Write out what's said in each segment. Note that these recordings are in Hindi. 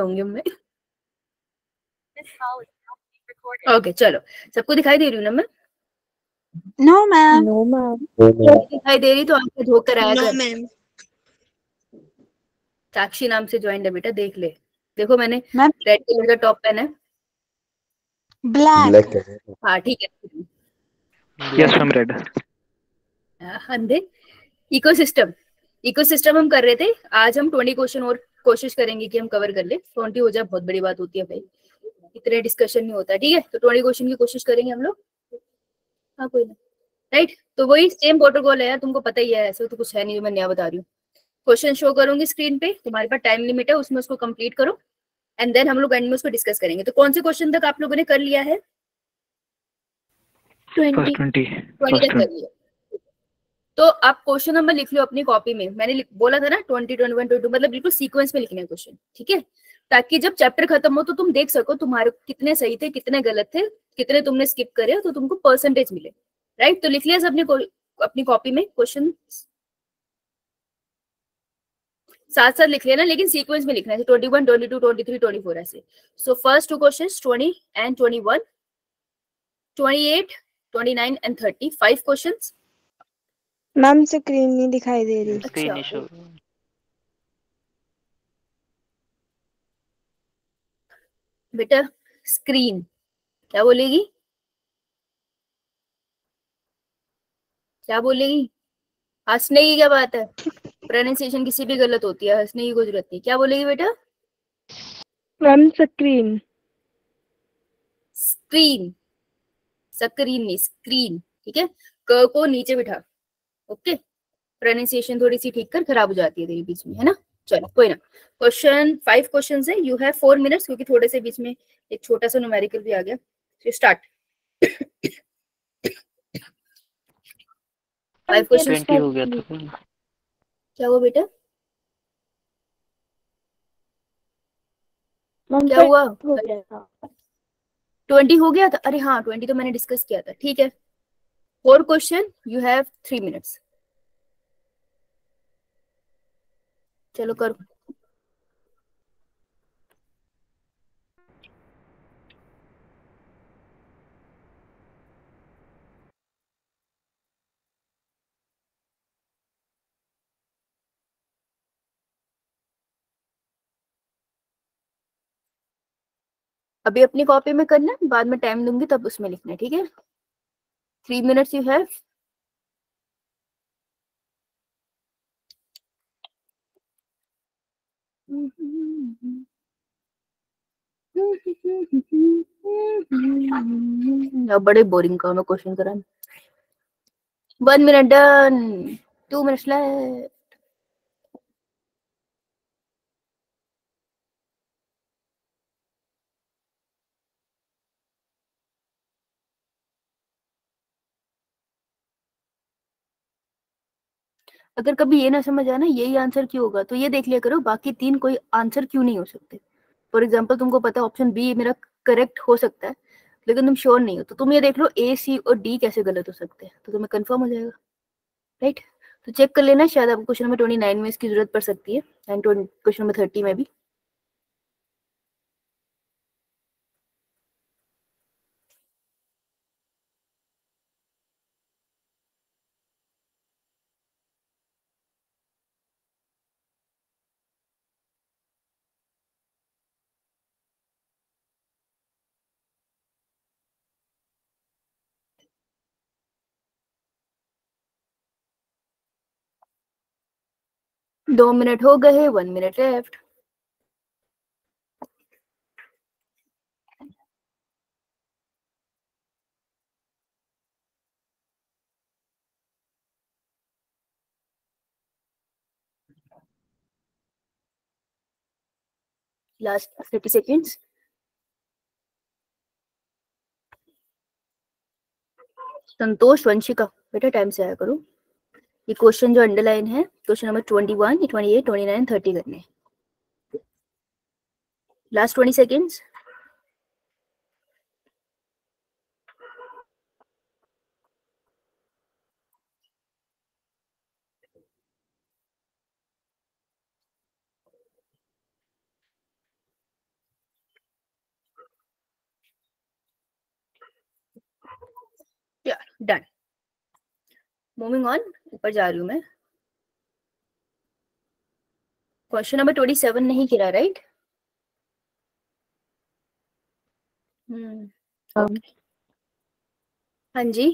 जाऊंगी मैं। ओके चलो, सबको दिखाई दे रही हूँ ना मैं? No ma'am. No ma'am. दिखाई दे रही तो आंखें धोकर कराया नो कर। मैम। साक्षी नाम से ज्वाइन है बेटा, देख ले। देखो मैंने मैम रेड कलर का टॉप पहना है। ब्लैक। हाँ ठीक है। Yes ma'am, red. अंधे। इकोसिस्टम, इकोसिस्टम हम कर रहे थे। आज हम 20 क्वेश्चन और कोशिश करेंगे कि हम कवर कर ले। 20 हो जाए बहुत बड़ी बात होती है भाई, इतने डिस्कशन नहीं होता। ठीक है, तो 20 क्वेश्चन की कोशिश करेंगे हम लोग। हाँ कोई ना, राइट। तो वही सेम प्रोटोकॉल है यार, तुमको पता ही है, ऐसा तो कुछ है नहीं जो मैं नया बता रही हूँ। क्वेश्चन शो करूंगी स्क्रीन पे, तुम्हारे पास टाइम लिमिट है, उसमें उसको कंप्लीट करो एंड देन हम लोग एंड में उसको डिस्कस करेंगे। तो कौन से क्वेश्चन तक आप लोगों ने कर लिया है? 20 तक कर लिया। तो आप क्वेश्चन नंबर लिख लो अपनी कॉपी में। मैंने बोला था ना 20, 21, 22, मतलब बिल्कुल सीक्वेंस में लिखने हैं क्वेश्चन, ठीक है? ताकि जब चैप्टर खत्म हो तो तुम देख सको तुम्हारे कितने सही थे, कितने गलत थे, कितने तुमने स्किप करे, तो तुमको परसेंटेज मिले। राइट, तो लिख लिया सबने अपनी कॉपी में क्वेश्चन? साथ साथ लिख लेना, लेकिन सीक्वेंस में लिखना है, 21, 22, 23, 24 ऐसे। So first two question 20 and 21, 28, 29 and 30, 5 questions. Ma'am screen नहीं दिखाई दे रही। अच्छा बेटा, स्क्रीन क्या बोलेगी? क्या बोलेगी? हंसने की क्या बात है? प्रोनाउंसिएशन किसी भी गलत होती है, हंसने की कोई जरूरत नहीं। क्या बोलेगी बेटा? Ma'am screen. स्क्रीन, स्क्रीन नहीं, स्क्रीन। ठीक है, क को नीचे बिठा। ओके, प्रोनाउंसिएशन थोड़ी सी ठीक कर, खराब हो जाती है तेरी बीच में, है ना? चलो कोई ना। क्वेश्चन 5 क्वेश्चन है, यू हैव 4 मिनट्स, क्योंकि थोड़े से बीच में एक छोटा सा न्यूमेरिकल भी आ गया। स्टार्ट। 5 क्वेश्चन। 20 हो गया था। क्या हुआ बेटा? मैम क्या हुआ? हो गया था। 20 हो गया था? अरे हाँ, 20 तो मैंने डिस्कस किया था। ठीक है, 4 क्वेश्चन, यू हैव 3 मिनट्स। चलो करो। अभी अपनी कॉपी में करना, बाद में टाइम दूंगी तब उसमें लिखना है, ठीक है? 3 मिनट्स यू हैव। बड़े बोरिंग काम है क्वेश्चन कराना। 1 मिनट डन, 2 मिनट्स लेफ्ट। अगर कभी ये ना समझ आना यही आंसर क्यों होगा, तो ये देख लिया करो बाकी 3 कोई आंसर क्यों नहीं हो सकते। फॉर एग्जाम्पल तुमको पता है ऑप्शन बी मेरा करेक्ट हो सकता है, लेकिन तुम श्योर नहीं हो, तो तुम ये देख लो ए, सी और डी कैसे गलत हो सकते हैं, तो तुम्हें कंफर्म हो जाएगा। राइट, तो चेक कर लेना, शायद आपको क्वेश्चन नंबर 29 में इसकी जरूरत पड़ सकती है एंड क्वेश्चन नंबर 30 में भी। दो मिनट हो गए, 1 minute left. Last 30 seconds. Santosh, Vanshika, बेटा टाइम से आया करो। ये क्वेश्चन जो अंडरलाइन है, क्वेश्चन नंबर 21, 28, 29, 30 करने। Last 20 seconds. Done. Moving on, ऊपर जा रही हूँ मैं। क्वेश्चन नंबर 27 नहीं गिरा, राइट? हाँ जी।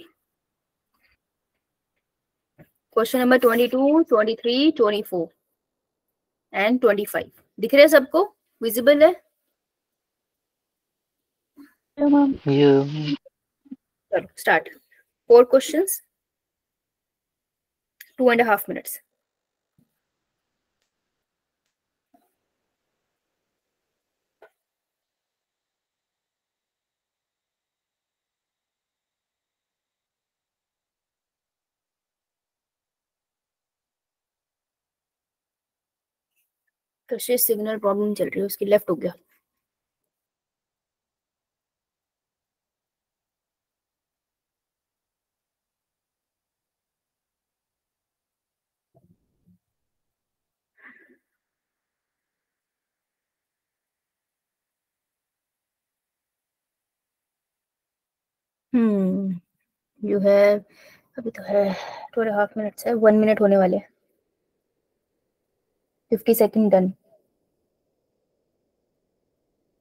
क्वेश्चन नंबर 22, 23, 24 एंड 25 दिख रहे हैं सबको? विजिबल है? Yeah. चलो स्टार्ट। 4 questions, 2.5 minutes. कशिश सिग्नल प्रॉब्लम चल रही है, उसकी लेफ्ट हो गया। यू है, अभी तो है 2.5 minutes है, 1 minute होने वाले, 50 सेकंड डन।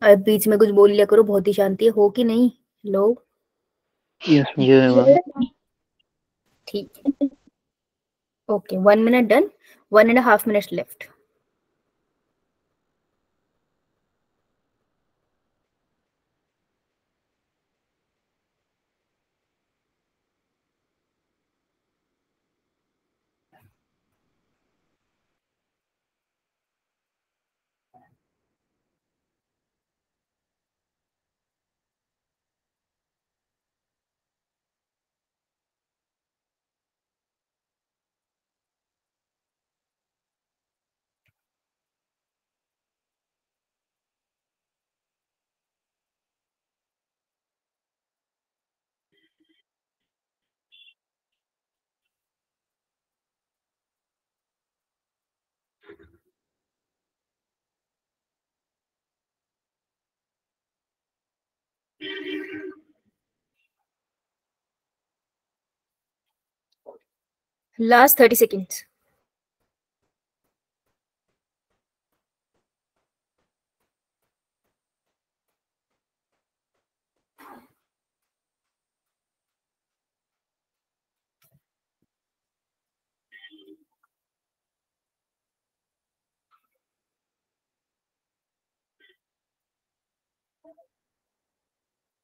अब बीच में कुछ बोल लिया करो, बहुत ही शांति हो कि नहीं? लो Yes, yeah. ठीक है, okay 1 minute done, 1.5 minutes left. Last 30 seconds.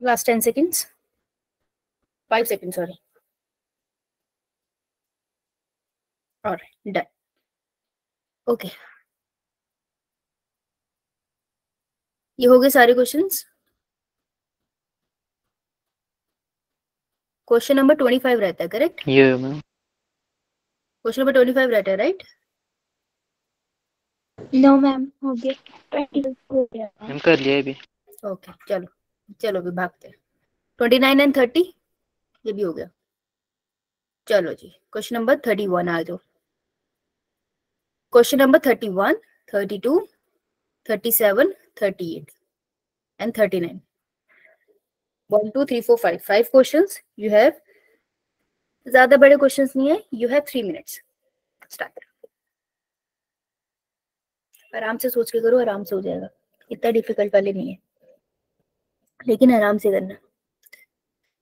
Last 10 seconds. 5 seconds, sorry. Alright, done. Okay. ये हो गए सारे क्वेश्चंस। क्वेश्चन नंबर 25 रहता है, correct? Yeah, ma'am. Question number 25 रहता है, राइट? नो मैम, हो गया 20 हो गया। हम कर लिया अभी। ओके चलो चलो अभी भागते हैं। 29 एंड 30 ये भी हो गया। चलो जी, क्वेश्चन नंबर 31 आ जाओ। Question number 31, 32, 37, 38 and 39। 1 2 3 4 5 5 questions you have. ज्यादा बड़े क्वेश्चंस नहीं है, यू हैव 3 minutes। स्टार्ट। आराम से सोच के करो, आराम से हो जाएगा, इतना डिफिकल्ट वाले नहीं है, लेकिन आराम से करना।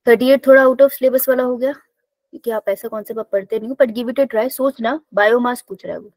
38 थोड़ा आउट ऑफ सिलेबस वाला हो गया, क्योंकि आप ऐसा कॉन्सेप्ट आप पढ़ते नहीं हो, but give it a try. सोचना, बायोमास पूछ रहा है वो।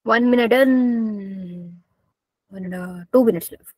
One minute done. And 2 minutes left.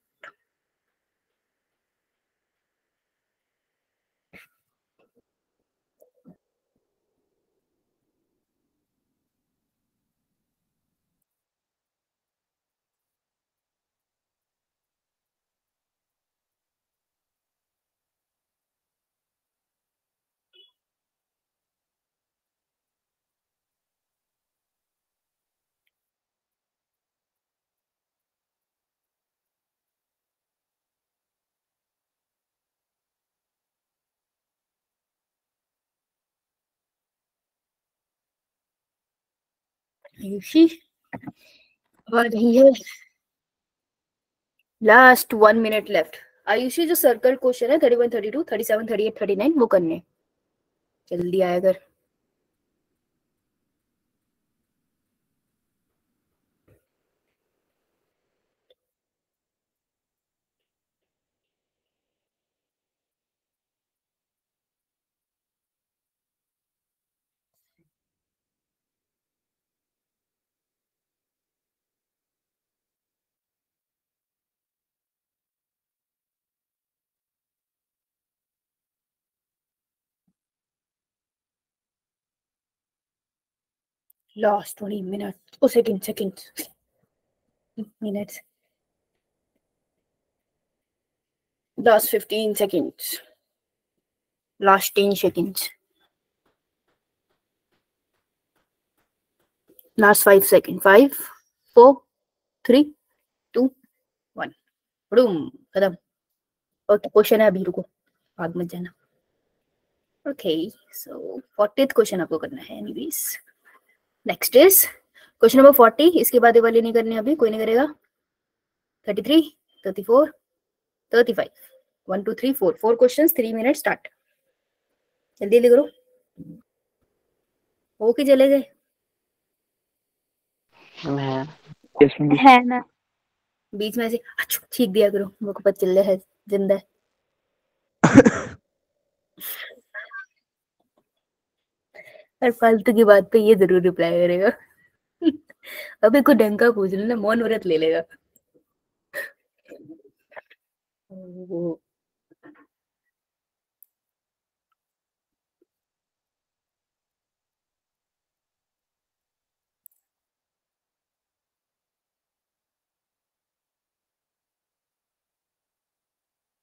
Ayushi आ रही है। Last 1 minute left. आयुषी जो सर्कल क्वेश्चन है 31, 32, 37, 38, 39 वो करने, जल्दी आया कर। Last 20 minutes. Oh, seconds. Minutes. Last 15 seconds. Last 10 seconds. Last 5 seconds. 5, 4, 3, 2, 1. Boom. खत्म। ओके, क्वेश्चन है अभी, रुको, भाग मत जाना। ओके, सो 40th क्वेश्चन आपको करना है। Anyways, next is question number 40। इसके बाद ये वाले नहीं करने, अभी कोई नहीं करेगा। 33, 34, 35, 1, 2, 3, 4 4 क्वेश्चंस, 3 मिनट स्टार्ट। जल्दी जल्दी करो। हो के चले गए। है ना। बीच में ऐसे छींक दिया करो, मेरे को पता चल रहा है जिंदा है। हर फालतू की बात पे ये जरूर रिप्लाई करेगा। अबे को ढंग का पूछ लेना, मौन व्रत ले लेगा।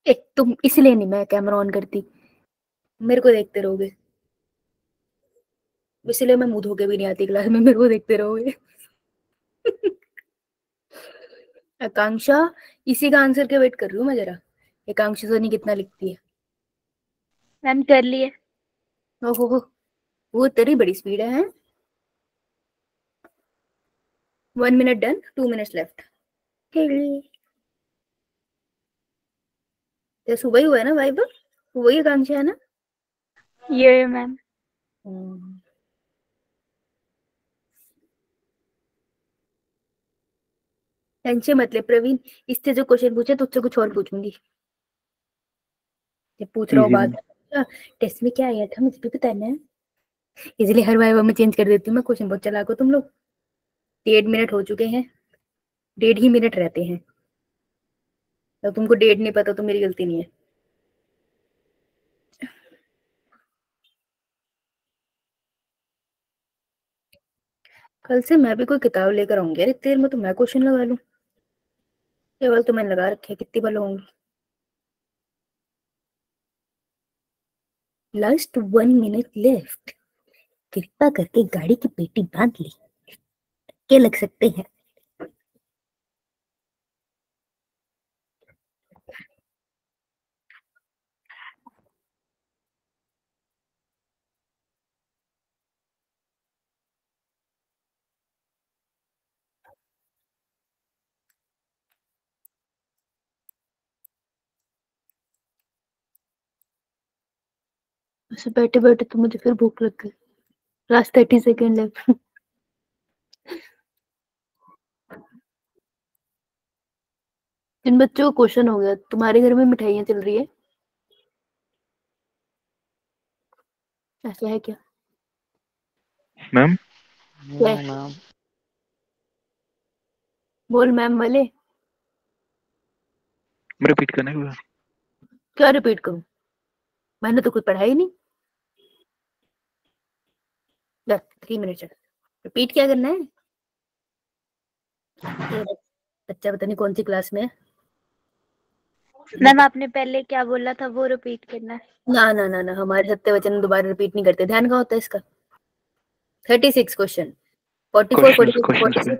एक तुम इसलिए नहीं मैं कैमरा ऑन करती, मेरे को देखते रहोगे, इसलिए मैं मुंह धो के भी नहीं आती क्लास में, मेरे को देखते रहोगे। आकांक्षा, इसी का आंसर के वेट कर रही हूँ मैं जरा। आकांक्षा सोनी कितना लिखती है। मैम कर लिए। ओहो, वो तेरी बड़ी स्पीड है। 1 minute डन, 2 minutes लेफ्ट। तो सुबह ही हुआ है ना भाई, वही आकांक्षा है ना। ये मैम। टेंशन मत ले प्रवीण, इससे जो क्वेश्चन पूछे तुझसे कुछ और पूछूंगी। जब पूछ रहा हूँ बात, टेस्ट में क्या आया था मुझे भी बताना है, इसलिए हर वाइवा में चेंज कर देती हूँ मैं क्वेश्चन। बहुत चलाक हो तुम लोग। 1.5 मिनट हो चुके हैं, 1.5 ही मिनट रहते हैं। तो तुमको डेट नहीं पता तो मेरी गलती नहीं है। कल से मैं भी कोई किताब लेकर आऊंगी। अरे देर में तो मैं क्वेश्चन लगा लूं। केवल तो मैंने लगा रखे, कितनी बार लगाऊंगी। Last 1 minute left. कृपा करके गाड़ी की पेटी बांध ली, क्या लग सकते हैं। ऐसे बैठे बैठे तो मुझे फिर भूख लग गई। Last 30 second left. जिन बच्चों को क्वेश्चन हो गया, तुम्हारे घर में मिठाइयाँ चल रही है, ऐसा है क्या मैम? क्या है? बोल मैम वाले। रिपीट करना है क्या रिपीट करूं? मैंने तो कुछ पढ़ा ही नहीं। 3 मिनट रिपीट क्या करना है? ये बच्चा पता नहीं कौन सी क्लास में है। मैम आपने पहले क्या बोला था वो रिपीट करना है। ना ना ना ना, हमारे सत्य वचन दोबारा रिपीट नहीं करते। ध्यान कहाँ होता है इसका? 36 क्वेश्चन, 44 क्वेश्चन 46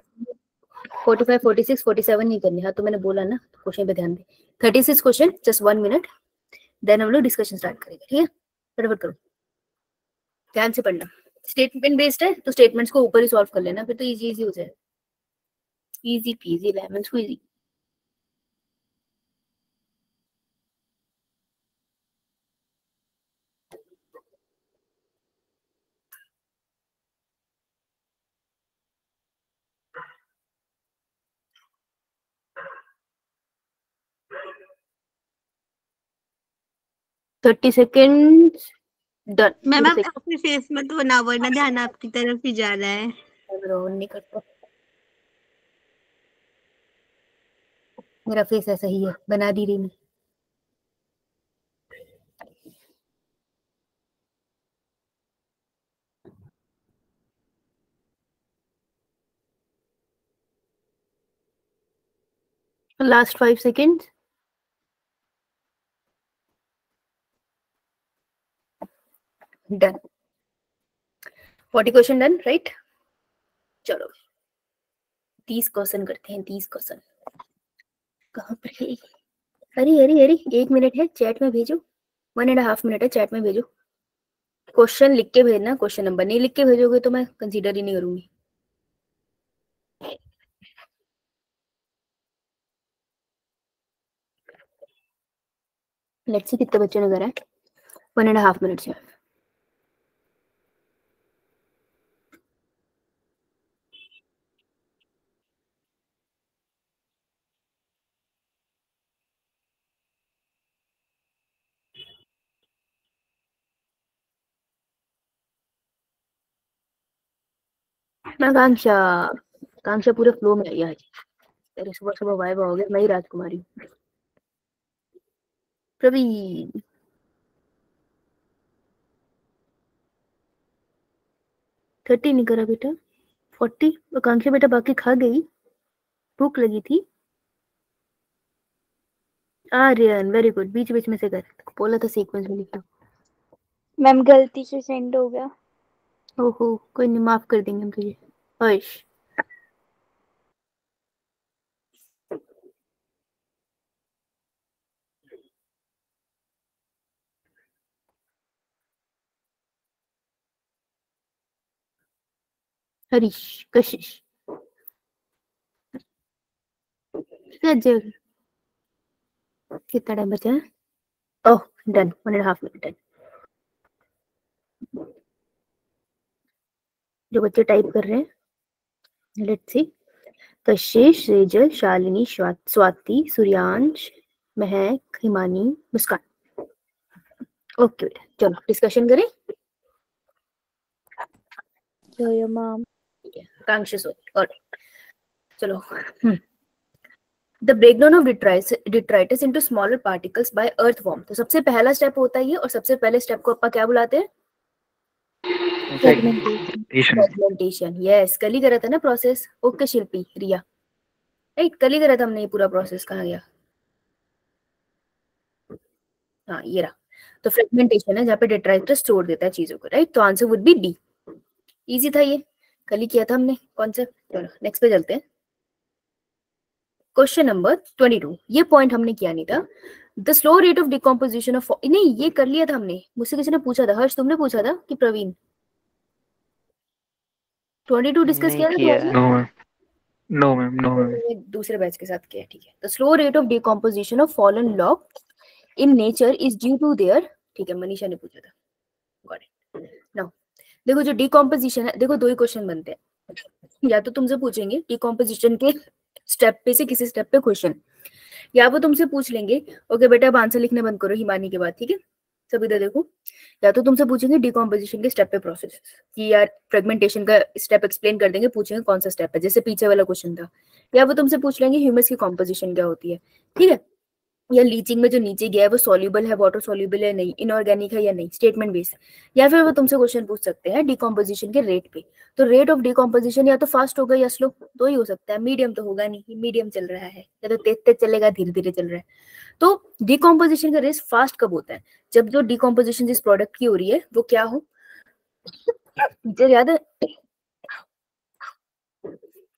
45 46 47 नहीं करनी। हाँ तो मैंने बोला ना, क्वेश्चन पे ध्यान दे। 36 क्वेश्चन, जस्ट 1 मिनट, देन हम लोग डिस्कशन स्टार्ट करेंगे। ठीक है, फटाफट करो, ध्यान से पढ़ना। स्टेटमेंट बेस्ड है तो स्टेटमेंट्स को ऊपर ही सॉल्व कर लेना, फिर तो इजी इजी हो जाए। Easy peasy lemon squeezy. Thirty second done. Ma'am आप अपने फेस में तो ना वरना ध्यान आपकी तरफ ही जा रहा है। नहीं करता, मेरा फेस ऐसा ही है, बना दी रही मैं। Last 5 second. Done. 40 question done, right. चलो 30 क्वेश्चन करते हैं। 30 क्वेश्चन कहाँ पर है? अरे अरे अरे 1 मिनट है, चैट में भेजो। 1.5 मिनट है, चैट में भेजो। क्वेश्चन लिख के भेजना, क्वेश्चन नंबर नहीं लिख के भेजोगे तो मैं कंसीडर ही नहीं करूंगी। लेट्स सी कितने बच्चे नजर आए। 1.5 मिनट से। आकांक्षा, आकांक्षा पूरे फ्लो में आई आज। तेरे सुबह सुबह वाइब हो गया, मैं ही राजकुमारी। प्रवीण 30 नहीं करा बेटा, 40। आकांक्षा बेटा बाकी खा गई, भूख लगी थी। आर्यन वेरी गुड, बीच बीच में से कर, बोला था सीक्वेंस में लिखना। मैम गलती से सेंड हो गया। ओहो कोई नहीं, माफ कर देंगे हम तुझे। हर्ष हरीश कशिश रजल। कितना टाइम बचा है? ओह डन, 1.5 मिनट डन। जो बच्चे टाइप कर रहे हैं, let's see. Kashish, resale, Shalini, Swati, Suryansh, Mahak, Himani, Muskan. Okay बेटा, चलो डिस्कशन करें। मैम कॉन्शियस और चलो। The breakdown of detritus into smaller particles by earthworm. तो सबसे पहला स्टेप होता है ये, और सबसे पहले स्टेप को अपन क्या बुलाते हैं? फ्रेगमेंटेशन। यस, कल ही करा था ना प्रोसेस। ओके शिल्पी, रिया, राइट, कल ही करा था हमने ये पूरा प्रोसेस। कहाँ गया? हाँ ये रहा। तो फ्रेगमेंटेशन है जहाँ पे डिट्राइटस तोड़ देता है चीजों को, राइट। तो answer would B D. Easy था ये, कल ही किया था हमने कॉन्सेप्ट। चलो नेक्स्ट पे चलते हैं। Question number 22। ये पॉइंट हमने किया नहीं था। The slow rate of decomposition of, नहीं ये कर लिया था हमने, मुझसे किसी ने पूछा था। हर्ष तुमने पूछा था कि प्रवीण? 22 डिस्कस किया था। नो मैम दूसरे बैच के साथ किया, ठीक है। The slow rate of decomposition of fallen log in nature is due to their, ठीक है, मनीषा ने पूछा था। Got it. नाउ देखो जो डिकम्पोजिशन है, देखो दो ही क्वेश्चन बनते हैं। या तो तुमसे पूछेंगे डिकम्पोजिशन के स्टेप पे से किसी स्टेप पे क्वेश्चन, या वो तुमसे पूछ लेंगे ओके बेटा अब आंसर लिखने बंद करो हिमानी के बाद, ठीक है। सब इधर देखो, या तो तुमसे पूछेंगे डिकम्पोजिशन के स्टेप पे प्रोसेस कि यार फ्रेगमेंटेशन का स्टेप एक्सप्लेन कर देंगे, पूछेंगे कौन सा स्टेप है, जैसे पीछे वाला क्वेश्चन था। या वो तुमसे पूछ लेंगे ह्यूमस की कॉम्पोजिशन क्या होती है, ठीक है। या लीचिंग में जो नीचे गया है वो सॉल्युबल है, वाटर सॉल्युबल है नहीं, इनऑर्गेनिक है या नहीं, स्टेटमेंट बेस्ड। या फिर वो तुमसे क्वेश्चन पूछ सकते हैं डिकम्पोजिशन के रेट पे। तो रेट ऑफ डिकम्पोजिशन या तो फास्ट होगा या स्लो, दो ही हो सकता है, मीडियम तो होगा नहीं, मीडियम चल रहा है, या तो तेज तेज चलेगा, धीरे धीरे चल रहा है। तो डिकम्पोजिशन का रेट फास्ट कब होता है? जब जो डिकम्पोजिशन जिस प्रोडक्ट की हो रही है वो क्या हो, टीचर याद है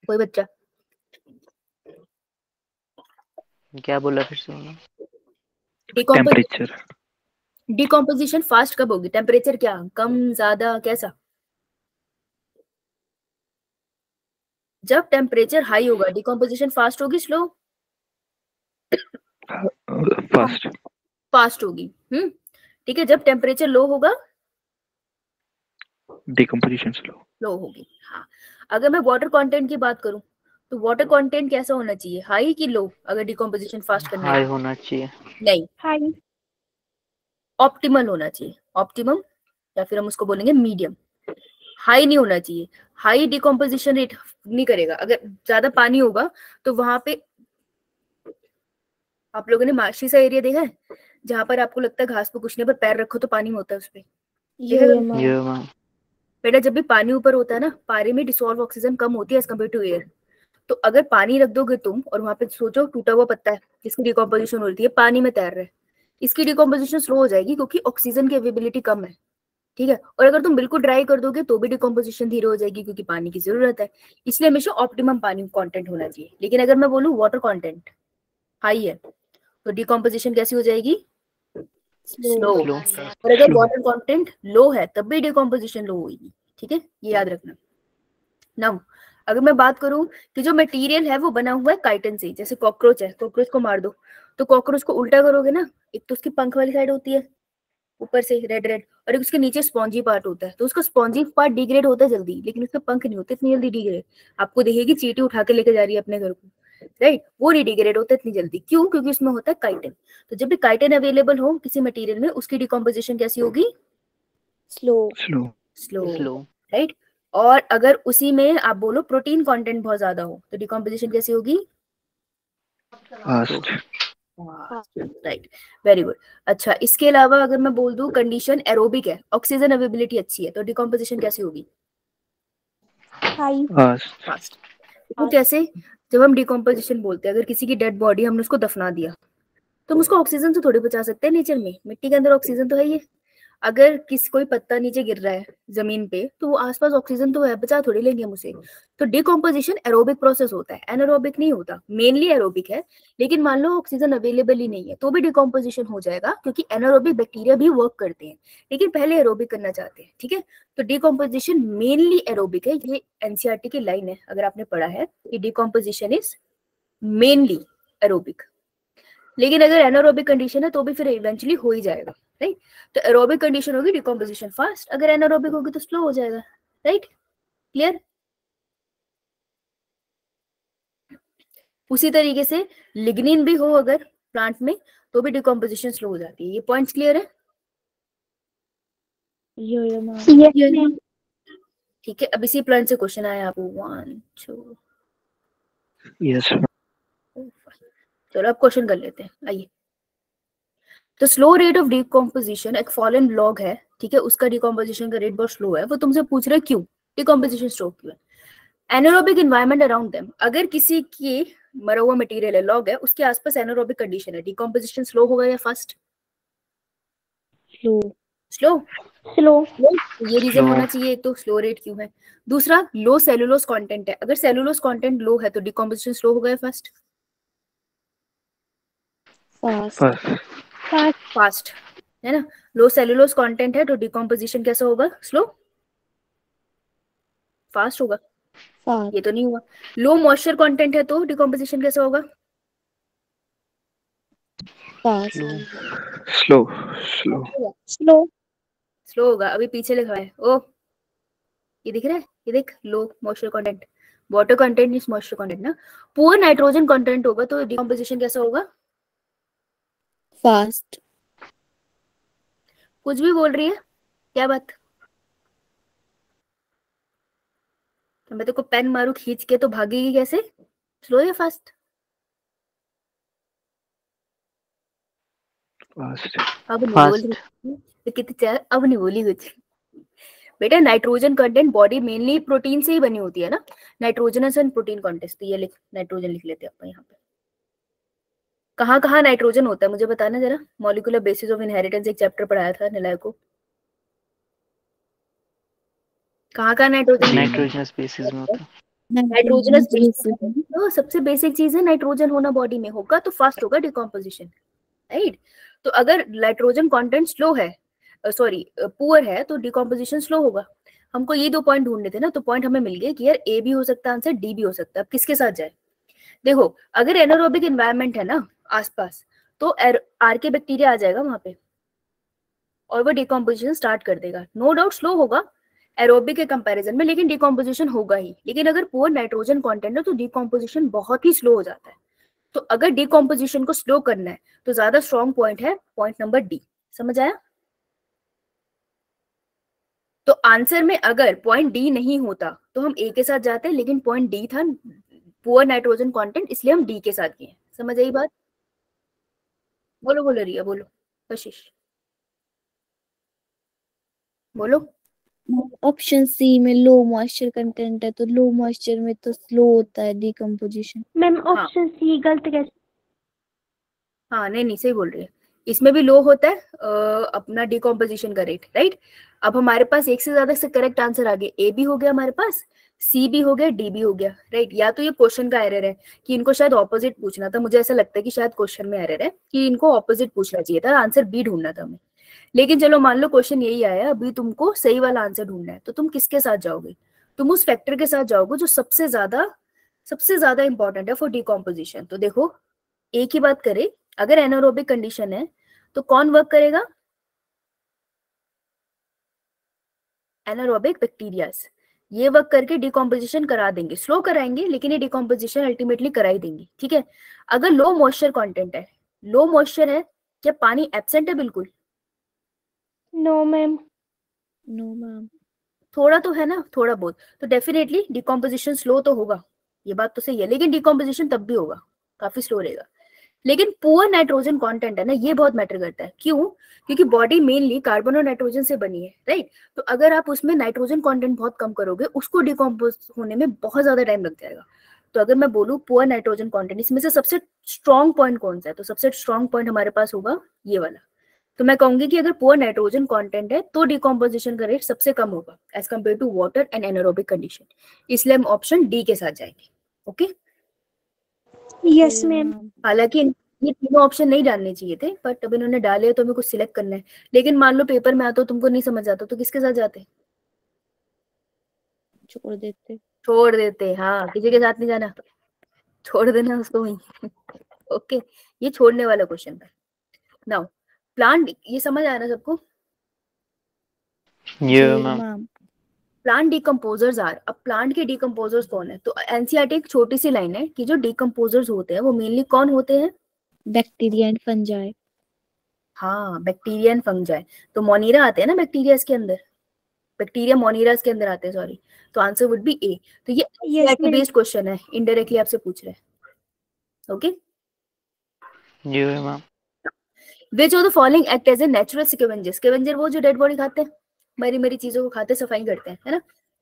कोई बच्चा? क्या बोला फिर से बोला? टेम्परेचर। डिकम्पोजिशन फास्ट कब होगी? टेम्परेचर क्या, कम ज्यादा कैसा? जब टेम्परेचर हाई होगा डिकम्पोजिशन फास्ट होगी स्लो? फास्ट। फास्ट होगी। ठीक है। जब टेम्परेचर लो होगा डिकम्पोजिशन लो होगी। हाँ, अगर मैं वाटर कंटेंट की बात करूं तो वाटर कंटेंट कैसा होना चाहिए, हाई कि लो, अगर डिकम्पोजिशन फास्ट करना हाई है? होना चाहिए। नहीं, हाई। ऑप्टिमल होना चाहिए, ऑप्टिमम, या फिर हम उसको बोलेंगे मीडियम। हाई नहीं होना चाहिए, हाई डिकम्पोजिशन रेट नहीं करेगा। अगर ज्यादा पानी होगा तो वहां पे, आप लोगों ने मार्शी सा एरिया देखा है जहां पर आपको लगता है घास पे कुछ नहीं, पर पैर रखो तो पानी में होता है उसपे? ये मैम। बेटा जब भी पानी ऊपर होता है ना, पानी में डिसॉल्व ऑक्सीजन कम होती है एज कम्पेयर टू एयर। तो अगर पानी रख दोगे तुम और वहां पे सोचो टूटा हुआ पत्ता है जिसकी डिकम्पोजिशन हो रही है, पानी में तैर रहा है, इसकी डिकम्पोजिशन स्लो हो जाएगी क्योंकि ऑक्सीजन की अवेलेबिलिटी कम है। ठीक है। और अगर तुम बिल्कुल ड्राई कर दोगे तो भी डिकम्पोजिशन धीरे हो जाएगी क्योंकि पानी की जरूरत है। इसलिए हमेशा ऑप्टिमम पानी कंटेंट होना चाहिए। लेकिन अगर मैं बोलूँ वाटर कंटेंट हाई है तो डिकम्पोजिशन कैसी हो जाएगी? स्लो। स्लो। और अगर वाटर कंटेंट लो है तब भी डिकम्पोजिशन लो होगी। ठीक है, ये याद रखना। नाउ अगर मैं बात करूं कि जो मटेरियल है वो बना हुआ है काइटिन से, जैसे कॉकरोच है, कॉकरोच को मार दो तो कॉकरोच को उल्टा करोगे ना, एक तो उसकी पंख वाली साइड होती है ऊपर से रेड रेड, और एक उसके नीचे स्पॉन्जी पार्ट होता है। तो उसका स्पॉन्जी पार्ट डिग्रेड होता है जल्दी, लेकिन उसके पंख नहीं होते इतनी जल्दी डिग्रेड। आपको देखेगी चींटी उठा के लेके जा रही है अपने घर को, राइट, वो नहीं डिग्रेड होता इतनी जल्दी। क्यों? क्योंकि उसमें होता है काइटिन। तो जब भी काइटिन अवेलेबल हो किसी मटेरियल में, उसकी डिकम्पोजिशन कैसी होगी? स्लो। स्लो। स्लो। राइट। और अगर उसी में आप बोलो प्रोटीन कंटेंट बहुत ज्यादा हो तो डिकम्पोजिशन कैसी होगी? फास्ट। Right, very good. अच्छा, इसके अलावा अगर मैं बोल दूं कंडीशन एरोबिक है, ऑक्सीजन अवेलेबिलिटी अच्छी है, तो डिकम्पोजिशन कैसी होगी? हाई। फास्ट। फास्ट। वो कैसे? जब हम डिकम्पोजिशन बोलते हैं, अगर किसी की डेड बॉडी हमने उसको दफना दिया तो हम उसको ऑक्सीजन तो थोड़ी बचा सकते हैं नेचर में, मिट्टी के अंदर ऑक्सीजन तो है ही है। अगर किसी कोई पत्ता नीचे गिर रहा है जमीन पे तो वो आसपास ऑक्सीजन तो है, बचा थोड़ी लेंगे हम उसे। तो डिकम्पोजिशन एरोबिक प्रोसेस होता है, एनारोबिक नहीं होता, मेनली एरोबिक है। लेकिन मान लो ऑक्सीजन अवेलेबल ही नहीं है तो भी डिकम्पोजिशन हो जाएगा, क्योंकि एनारोबिक बैक्टीरिया भी वर्क करते हैं लेकिन पहले एरोबिक करना चाहते हैं। ठीक है, तो डिकम्पोजिशन मेनली एरोबिक है। ये एनसीईआरटी की लाइन है, अगर आपने पढ़ा है कि डिकम्पोजिशन इज मेनली एरोबिक। लेकिन अगर एनारोबिक कंडीशन है तो भी फिर इवेंचुअली हो ही जाएगा, राइट। तो एरोबिक कंडीशन होगी डिकम्पोजिशन फास्ट, अगर एनारोबिक होगी तो स्लो हो जाएगा, राइट। क्लियर? उसी तरीके से लिग्निन भी हो अगर प्लांट में तो भी डिकम्पोजिशन स्लो हो जाती है। ये पॉइंट्स क्लियर है? ठीक है, अब इसी प्लांट से क्वेश्चन आया आपको 1 2 यस। चलो अब क्वेश्चन कर लेते हैं, आइए। तो स्लो रेट ऑफ डिकम्पोजिशन, एक फॉलन लॉग है, ठीक है, उसका डिकम्पोजिशन का रेट बहुत स्लो है। वो तुमसे पूछ रहे क्यों डिकम्पोजिशन स्लो क्यों है? एनारोबिक एनवायरनमेंट अराउंड देम, अगर किसी की मरा हुआ मटेरियल है, लॉग है, उसके आसपास एनारोबिक कंडीशन है, डिकम्पोजिशन स्लो होगा या फास्ट? स्लो। स्लो। स्लो। ये रीजन होना चाहिए, एक तो स्लो रेट क्यों है, दूसरा लो सेलुलोज कंटेंट है। अगर सेलुलोज कंटेंट लो है तो डिकम्पोजिशन स्लो होगा या फास्ट? फास्ट। फास्ट, है ना। लो सेलुलोज कंटेंट है तो डिकम्पोजिशन कैसा होगा? स्लो, फास्ट होगा? फास्ट। ये तो नहीं हुआ। लो मॉइस्चर कंटेंट है तो डिकम्पोजिशन कैसा होगा? Fast. Slow. Slow. Slow. Slow होगा। अभी पीछे लिखा है, ओ ये दिख रहा है, ये देख, लो moisture content, water content is moisture content ना। पुअर नाइट्रोजन कंटेंट होगा तो डिकम्पोजिशन कैसा होगा? फास्ट। कुछ भी बोल रही है, क्या बात? तो मैं तेरे को पेन मारू खींच के तो भागेगी कैसे? स्लो या फास्ट? Fast. अब नहीं बोल Fast. रही तो कितनी चाह अब नहीं बोली कुछ। बेटा nitrogen content body mainly protein से ही बनी होती है ना, नाइट्रोजनस एंड प्रोटीन कॉन्टेस्ट। ये लिख, नाइट्रोजन लिख लेते हैं अपन यहाँ पे। कहाँ कहाँ नाइट्रोजन होता है मुझे बताना जरा। मॉलिक्यूलर बेसिस ऑफ इनहेरिटेंस एक चैप्टर पढ़ाया था निलय को, कहाँ कहाँ नाइट्रोजन? नाइट्रोजनस बेसिस में होता है। नाइट्रोजनस तो सबसे बेसिक चीज है नाइट्रोजन होना बॉडी में, होगा तो फास्ट होगा डिकम्पोजिशन, राइट। तो अगर नाइट्रोजन कंटेंट स्लो है, सॉरी पुअर है, तो डिकम्पोजिशन स्लो होगा। हमको ये 2 पॉइंट ढूंढने थे ना, तो पॉइंट हमें मिल गए कि यार ए भी हो सकता है आंसर, डी भी हो सकता है। अब किसके साथ जाए? देखो अगर एनारोबिक एनवायरनमेंट है ना आसपास, तो आर के बैक्टीरिया आ जाएगा वहां पे और वो डिकम्पोजिशन स्टार्ट कर देगा। नो डाउट स्लो होगा एरोबिक के कंपैरिजन में, लेकिन डिकम्पोजिशन होगा ही। लेकिन अगर पुअर नाइट्रोजन कंटेंट है तो डिकम्पोजिशन बहुत ही स्लो हो जाता है। तो अगर डिकम्पोजिशन को स्लो करना है तो ज्यादा स्ट्रॉन्ग पॉइंट है पॉइंट नंबर डी। समझ आया? तो आंसर में अगर पॉइंट डी नहीं होता तो हम ए के साथ जाते, लेकिन पॉइंट डी था पुअर नाइट्रोजन कंटेंट, इसलिए हम डी के साथ गए। समझ आई बात? बोलो बोलो रिया, बोलो कशिश, बोलो। ऑप्शन सी में लो मॉइस्चर कंटेंट है, तो लो मॉइस्चर में तो स्लो होता है डिकम्पोजिशन। मैम ऑप्शन सी गलत कैसे? हाँ नहीं नहीं सही बोल रही है, इसमें भी लो होता है अपना डिकम्पोजिशन का रेट, राइट। अब हमारे पास एक से ज्यादा से करेक्ट आंसर आ गए, ए भी हो गया हमारे पास, सी भी हो गया, डी भी हो गया, राइट। या तो ये क्वेश्चन का एरर है कि इनको शायद ऑपोजिट पूछना था, मुझे ऐसा लगता है कि शायद क्वेश्चन में एरर है कि इनको ऑपोजिट पूछना चाहिए था, आंसर बी ढूंढना था हमें। लेकिन चलो मान लो क्वेश्चन यही आया, अभी तुमको सही वाला आंसर ढूंढना है, तो तुम किसके साथ जाओगे? तुम उस फैक्टर के साथ जाओगे जो सबसे ज्यादा इंपॉर्टेंट है फॉर डिकम्पोजिशन। तो देखो एक ही बात करें, अगर एनारोबिक कंडीशन है तो कौन वर्क करेगा? एनारोबिक बैक्टीरियाज, ये वर्क करके डिकम्पोजिशन करा देंगे, स्लो कराएंगे लेकिन ये डिकम्पोजिशन अल्टीमेटली करा ही देंगे, ठीक है। अगर लो मॉइस्चर कंटेंट है, लो मॉइस्चर है, क्या पानी एब्सेंट है बिल्कुल? No ma'am. No ma'am. थोड़ा तो है ना, थोड़ा बहुत, तो डेफिनेटली डिकम्पोजिशन स्लो तो होगा, ये बात तो सही है, लेकिन डिकम्पोजिशन तब भी होगा, काफी स्लो रहेगा। लेकिन पुअर नाइट्रोजन कंटेंट है ना, ये बहुत मैटर करता है। क्यों? क्योंकि बॉडी मेनली कार्बन और नाइट्रोजन से बनी है, राइट। तो अगर आप उसमें नाइट्रोजन कंटेंट बहुत कम करोगे, उसको डिकम्पोज होने में बहुत ज्यादा टाइम लग जाएगा। तो अगर मैं बोलूँ पुअर नाइट्रोजन कंटेंट, इसमें से सबसे स्ट्रॉन्ग पॉइंट कौन सा है? तो सबसे स्ट्रॉन्ग पॉइंट हमारे पास होगा ये वाला। तो मैं कहूंगी कि अगर पुअर नाइट्रोजन कंटेंट है तो डिकम्पोजिशन का रेट सबसे कम होगा as compare to water and anaerobic condition, इसलिए हम ऑप्शन डी के साथ जाएंगे। Okay yes ma'am. हालांकि ये तीनों ऑप्शन नहीं डालने चाहिए थे, बट अब इन्होंने डाले तो हमें कुछ सिलेक्ट करना है। लेकिन मान लो पेपर में आता हो तुमको नहीं समझ आता तो किसके साथ जाते? छोड़ देते, हाँ, किसी के साथ नहीं जाना, छोड़ देना उसको वहीं। ओके ये छोड़ने वाला क्वेश्चन था। नाउ प्लांट, ये समझ आया ना सबको? मैम। प्लांट डिकम्पोजर्स आर, अब प्लांट के डिकम्पोजर्स कौन है? तो एनसीईआरटी एक छोटी सी लाइन है कि जो डिकम्पोजर्स होते हैं वो मेनली कौन होते हैं? Bacteria and fungi. हाँ बैक्टीरिया एंड फंजाई, तो मोनीरा आते हैं ना बैक्टीरिया के अंदर, बैक्टीरिया मोनीरास के अंदर आते हैं, सॉरी। तो आंसर वुड बी ए। तो ये एनसीईआरटी बेस्ड क्वेश्चन है, इनडायरेक्टली आपसे पूछ रहे हैं। Okay ma'am. Which of the following act as a natural scavenger? Scavenger वो जो डेड बॉडी खाते हैं, मरी मरी चीजों को खाते, सफाई करते हैं, है ना।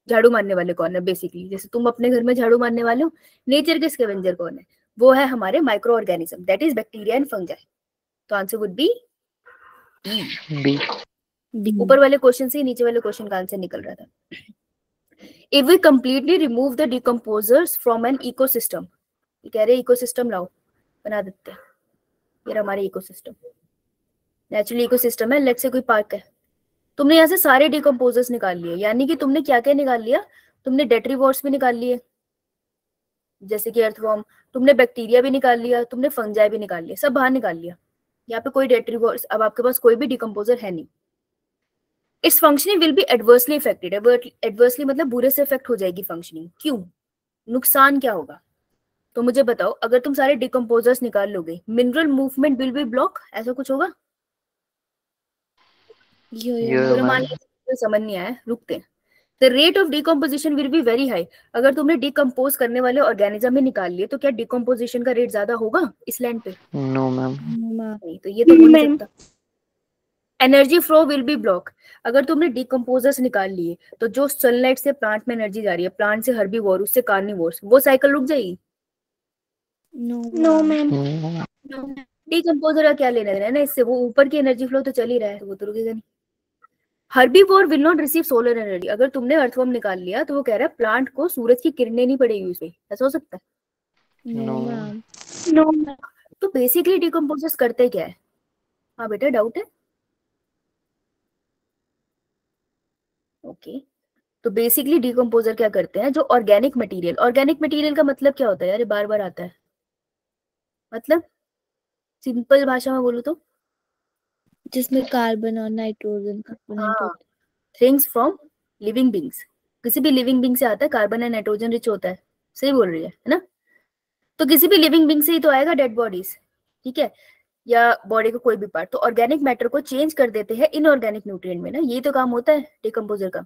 झाड़ू मारने वाले कौन है? बेसिकली जैसे तुम अपने घर में झाड़ू मारने वाले हो, नेचर के स्कैवेंजर कौन है? वो है हमारे micro organism, that is bacteria and fungi. तो आंसर वुड बी बी। ऊपर वाले क्वेश्चन से नीचे वाले क्वेश्चन का आंसर निकल रहा था। If we completely remove the decomposers from an ecosystem, ये कह रहे इकोसिस्टम लाओ, बना देते हैं। ये हमारे इकोसिस्टम, नेचुरल इकोसिस्टम है, लेट्स से कोई पार्क है, तुमने यहाँ से सारे डिकम्पोजर्स निकाल लिए, यानी कि तुमने क्या क्या निकाल लिया? तुमने डेट्रीवोर्स भी निकाल लिए जैसे कि अर्थवॉर्म, तुमने बैक्टीरिया भी निकाल लिया, तुमने फंजाई भी निकाल लिया, सब बाहर निकाल लिया। यहाँ पे कोई डेट्रीवोर्स, अब आपके पास कोई भी डिकम्पोजर है नहीं। It's functioning will be adversely affected, adversely मतलब बुरे से इफेक्ट हो जाएगी फंक्शनिंग। क्यों? नुकसान क्या होगा? तो मुझे बताओ, अगर तुम सारे डिकम्पोजर्स निकाल लोगे, mineral movement will be block, ऐसा कुछ होगा? यो मान लीजिए समझ नहीं आया, रुकते हैं। The rate of decomposition will be very high. अगर तुमने डिकम्पोज करने वाले ऑर्गेनिज्म में निकाल लिए तो क्या डिकम्पोजिशन का रेट ज्यादा होगा इस लैंड पे? No ma'am. नहीं, तो ये तो हो नहीं सकता। Energy flow will be block. अगर तुमने डिकम्पोजर्स निकाल लिए तो जो सनलाइट से प्लांट में एनर्जी जा रही है, प्लांट से हर्बीवोर, उससे कार्निवोर्स, वो साइकिल रुक जाएगी? No ma'am. डिकम्पोजर का क्या लेना देना है ना इससे, वो ऊपर की एनर्जी फ्लो तो चल ही रहा है, वो तो रुकेगा नहीं। Herbivore will not receive solar energy. अगर तुमने अर्थवर्म निकाल लिया तो वो कह रहा है प्लांट को सूरज की किरणें नहीं पड़ेगी उसमें, ऐसा हो सकता है? नो। तो बेसिकली डिकम्पोजर्स करते क्या है? हाँ बेटा, डाउट है? ओके, तो बेसिकली डिकम्पोजर क्या करते हैं, जो ऑर्गेनिक मटेरियल का मतलब क्या होता है यार, बार बार आता है, मतलब सिंपल भाषा में बोलूं तो जिसमें कार्बन और नाइट्रोजन कंपोनेंट होता थिंग्स फ्रॉम लिविंग बींग्स। किसी भी लिविंग बींग से आता है, कार्बन एंड नाइट्रोजन रिच होता है, सही बोल रही है ना? तो किसी भी लिविंग बींग से ही तो आएगा डेड बॉडीज, ठीक है, या बॉडी का कोई भी पार्ट। तो ऑर्गेनिक मैटर को चेंज कर देते हैं इनऑर्गेनिक न्यूट्रिएंट में ना, यही तो काम होता है डिकम्पोजर का।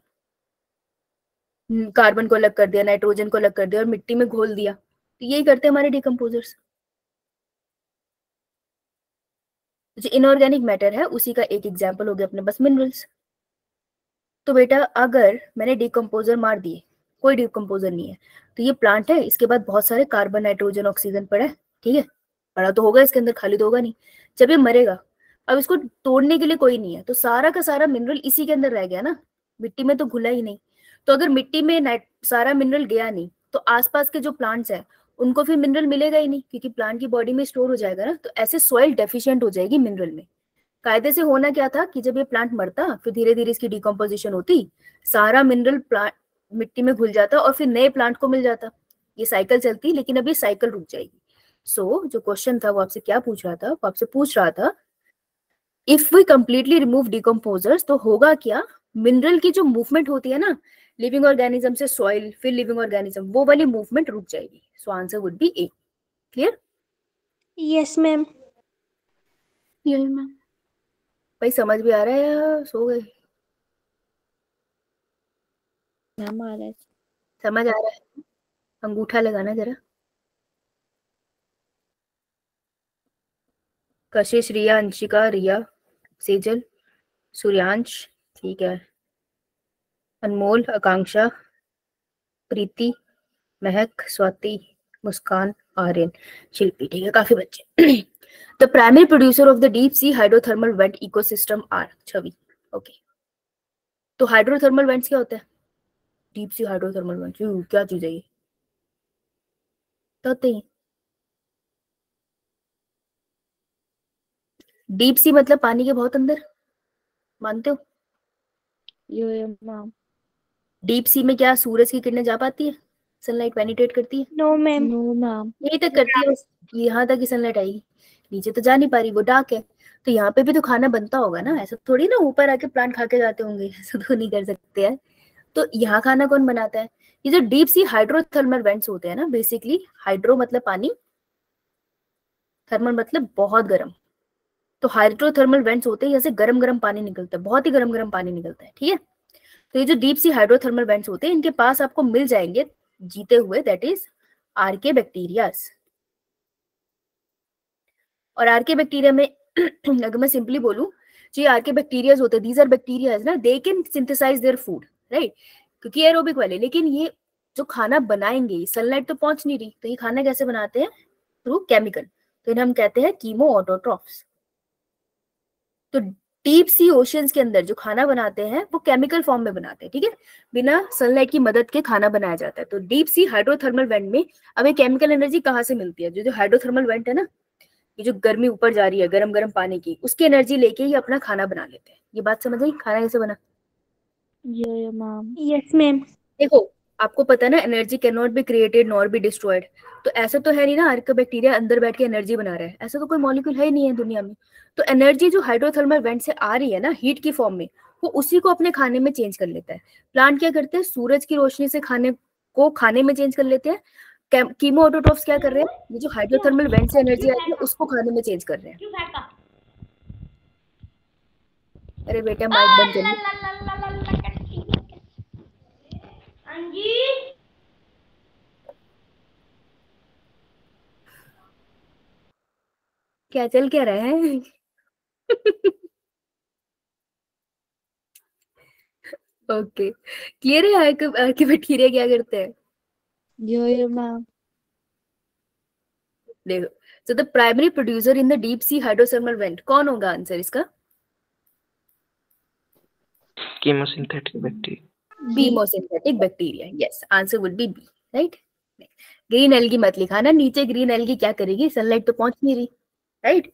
कार्बन को अलग कर दिया, नाइट्रोजन को अलग कर दिया और मिट्टी में घोल दिया, तो यही करते हैं हमारे डिकम्पोजर्स। जो इनऑर्गेनिक मैटर है उसी का एक एग्जांपल हो गया अपने पास मिनरल्स। तो बेटा अगर मैंने डिकम्पोजर मार दिए, कोई डिकम्पोजर नहीं है, तो ये प्लांट है, इसके बाद बहुत सारे कार्बन, नाइट्रोजन, ऑक्सीजन पड़ा है, ठीक है, पड़ा तो होगा इसके अंदर, खाली तो होगा नहीं। जब ये मरेगा, अब इसको तोड़ने के लिए कोई नहीं है, तो सारा का सारा मिनरल इसी के अंदर रह गया ना, मिट्टी में तो घुला ही नहीं। तो अगर मिट्टी में सारा मिनरल गया नहीं, तो आसपास के जो प्लांट्स हैं उनको फिर मिनरल मिलेगा ही नहीं, क्योंकि प्लांट की बॉडी में स्टोर हो जाएगा ना। तो ऐसे सॉइल डेफिशिएंट हो जाएगी मिनरल में। कायदे से होना क्या था कि जब ये प्लांट मरता, फिर धीरे धीरे इसकी डिकम्पोजिशन होती, सारा मिनरल प्लांट मिट्टी में घुल जाता और फिर नए प्लांट को मिल जाता। ये साइकिल चलती, लेकिन अब ये साइकिल रुक जाएगी। जो क्वेश्चन था वो आपसे क्या पूछ रहा था, वो आपसे पूछ रहा था if we completely remove decomposers तो होगा क्या, मिनरल की जो मूवमेंट होती है ना लिविंग ऑर्गेनिज्म से सॉइल फिर लिविंग ऑर्गेनिज्म, वो वाली मूवमेंट रुक जाएगी। So answer would be A. Clear? Yes ma'am. यही मैम। भाई समझ भी आ रहा है या सो गए? मैम आ रहा है। समझ आ रहा है? अंगूठा लगाना जरा। कशिश, रिया, अंशिका, रिया, सेजल, सूर्यांश, ठीक है, अनमोल, आकांक्षा, प्रीति, महक, स्वाति, मुस्कान, आर्यन, शिल्पी, ठीक है, काफी बच्चे। The primary producer of the deep sea hydrothermal vent ecosystem are. Chhavi, okay. तो हाइड्रोथर्मल वेंट्स क्या होता है? डीप सी हाइड्रोथर्मल वेंट्स क्या चीज है ये? तो डीप सी मतलब पानी के बहुत अंदर, मानते हो? यो मैम। डीप सी में क्या सूरज की किरणें जा पाती है, सनलाइट पेनिट्रेट करती है? No ma'am. No ma'am. यही तक करती है, यहाँ तक ही सनलाइट आएगी, नीचे तो जा नहीं पा रही, वो डार्क है। तो यहाँ पे भी तो खाना बनता होगा ना, ऐसा थोड़ी ना ऊपर आके प्लांट खा के जाते होंगे, ऐसा तो नहीं कर सकते यार। तो यहाँ खाना कौन बनाता है? ये जो डीप सी हाइड्रोथर्मल वेंट्स होते हैं ना, बेसिकली हाइड्रो मतलब पानी, थर्मल मतलब बहुत गर्म, तो हाइड्रोथर्मल वेंट्स होते हैं, यहाँ से गर्म गर्म पानी निकलता है, बहुत ही गर्म गर्म पानी निकलता है, ठीक है। तो ये जो डीप सी हाइड्रोथर्मल वेंट्स होते हैं, इनके पास आपको मिल जाएंगे जीते हुए, दैट इज आर्के बैक्टीरियाज। और आर्के बैक्टीरिया में अगर मैं सिंपली बोलूं, जो ये आर्के बैक्टीरियाज होते हैं, दीज आर बैक्टीरियाज ना, they can synthesize their food, right, क्योंकि एरोबिक वाले। लेकिन ये जो खाना बनाएंगे, सनलाइट तो पहुंच नहीं रही, तो ये खाना कैसे बनाते हैं? थ्रू केमिकल, तो इन्हें हम कहते हैं कीमो ऑटोट्रॉफ्स। तो डीप सी ओशियंस के अंदर जो खाना बनाते हैं वो केमिकल फॉर्म में बनाते हैं, ठीक है, बिना सनलाइट की मदद के खाना बनाया जाता है। तो डीप सी हाइड्रोथर्मल वेंट में अब ये केमिकल एनर्जी कहाँ से मिलती है? जो हाइड्रोथर्मल वेंट है ना, ये जो गर्मी ऊपर जा रही है गर्म गर्म पानी की, उसकी एनर्जी लेके ये अपना खाना बना लेते हैं। ये बात समझ आई, खाना कैसे बना? यो मैम। Yes ma'am. देखो आपको पता है ना, energy can not be created nor be destroyed. तो ऐसा तो है नहीं ना आर्के बैक्टीरिया अंदर बैठ के एनर्जी बना रहा है, ऐसा तो कोई मॉलिक्यूल है ही नहीं है दुनिया में। तो एनर्जी जो हाइड्रोथर्मल वेंट से आ रही है ना हीट की फॉर्म में, वो उसी को अपने खाने में चेंज कर लेता है। प्लांट क्या करते हैं? सूरज की रोशनी से खाने को खाने में चेंज कर लेते हैं। कीमो ऑटोट्रॉफ्स क्या कर रहे हैं? ये जो हाइड्रोथर्मल वेंट से एनर्जी आ रही है उसको खाने में चेंज कर रहे हैं। अरे बेटा माइक बंद कर लो। क्या चल क्या रहा है? ओके, क्लियर है कि बैक्टीरिया क्या करते हैं? यो मैम। देखो, so the primary producer in the deep sea hydrothermal vent, कौन होगा आंसर इसका? Chemosynthetic bacteria. Chemosynthetic bacteria. Yes, answer would be B, right? Green algae मत लिखा ना, नीचे ग्रीन एल्गी क्या करेगी, सनलाइट तो पहुंच नहीं रही, राइट?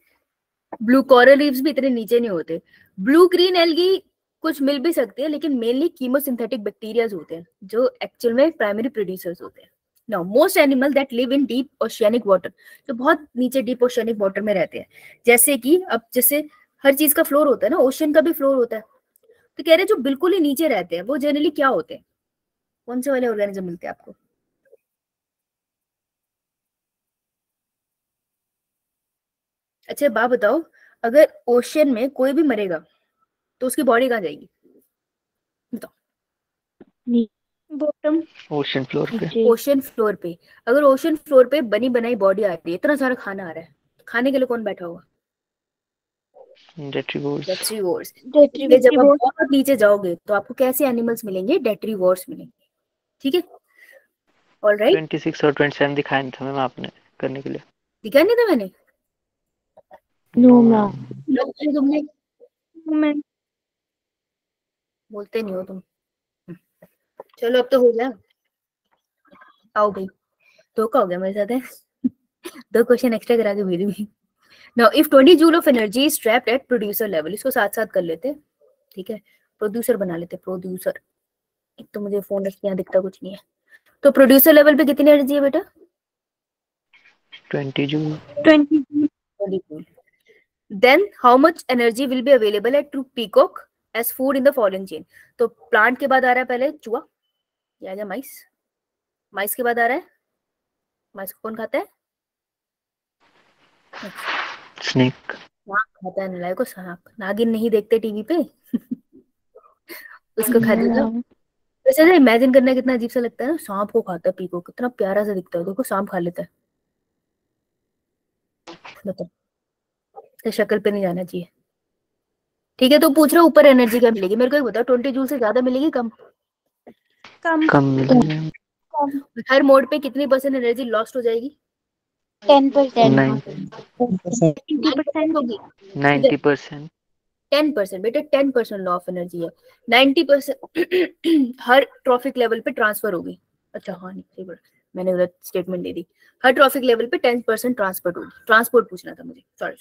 ब्लू कोरल रीफ्स भी इतने नीचे नहीं होते। ब्लू ग्रीन एल्गी कुछ मिल भी सकती है, लेकिन मेनली कीमोसिंथेटिक बैक्टीरियाज होते हैं जो एक्चुअल में प्राइमरी प्रोड्यूसर्स होते हैं। Now most animal that live in deep oceanic water, जो बहुत नीचे डीप ओशियनिक वाटर में रहते हैं, जैसे कि अब जैसे हर चीज का फ्लोर होता है ना, ओशियन का भी फ्लोर होता है, तो कह रहे जो बिल्कुल ही नीचे रहते हैं वो जनरली क्या होते हैं, कौन से वाले ऑर्गेनिज्म मिलते हैं आपको? अच्छा बात बताओ, अगर ओशियन में कोई भी मरेगा तो उसकी बॉडी कहाँ जाएगी, बताओ? बॉटम। ओशन फ्लोर पे। ओशन फ्लोर पे। अगर ओशन फ्लोर पे बनी बनाई बॉडी आ रही है, इतना सारा खाना आ रहा है, तो खाने के लिए कौन बैठा होगा? डेट्रीवोर्स। डेट्रीवोर्स। डेट्रीवोर्स। जब आप बहुत नीचे जाओगे तो आपको कैसे एनिमल्स मिलेंगे? डेट्रीवोर्स मिलेंगे, ठीक है? ऑलराइट, 26 और 27 दिखाया नहीं था मैम आपने करने के लिए। दिखा नहीं था मैंने? No ma'am. तुमने मैं बोलते नहीं हो तुम। चलो अब तो हो गया, आओ भाई, धोखा हो गया मेरे साथ है। 2 क्वेश्चन एक्स्ट्रा करा के भेज दी। Now if 20 joule of energy is trapped at producer level, इसको साथ साथ कर लेते हैं, ठीक है? प्रोड्यूसर बना लेते हैं, प्रोड्यूसर। एक तो मुझे फोन रख यहाँ दिखता कुछ नहीं है, तो प्रोड्यूसर लेवल पे कितनी एनर्जी है बेटा? 20 joule. 20 20 joule. Then how much energy will be available at to peacock as food in the following chain? तो प्लांट के बाद आ रहा है पहले चूहा, या आजा माइस, माइस के बाद आ रहा है, माइस को कौन खाता है? स्नेक। सांप खाता है, नलायक को, सांप। नागिन नहीं देखते टीवी पे? उसको खा देगा। वैसे ना इमेजिन करना कितना अजीब सा लगता है ना, सांप को खाता है पीकॉक, कितना प्यारा सा दिखता है, देखो सांप खा लेता है, बताओ? तो शक्ल पे नहीं जाना चाहिए, ठीक है? तो पूछ रहा ऊपर एनर्जी क्या मिलेगी, मेरे को एक बताओ, 20 जूल से ज्यादा मिलेगी कम? कम मिलेगी। हर मोड पे कितनी परसेंट एनर्जी लॉस्ट हो जाएगी? 10%। 90% होगी। 90%। 10% बेटा, 10% लॉ ऑफ एनर्जी है, 90% हर ट्रॉफिक लेवल पे ट्रांसफर होगी। अच्छा हाँ नहीं, मैंने गलत स्टेटमेंट दे दी, हर ट्रॉफिक लेवल पे 10% ट्रांसपोर्ट होगी, ट्रांसपोर्ट पूछना था मुझे, सॉरी।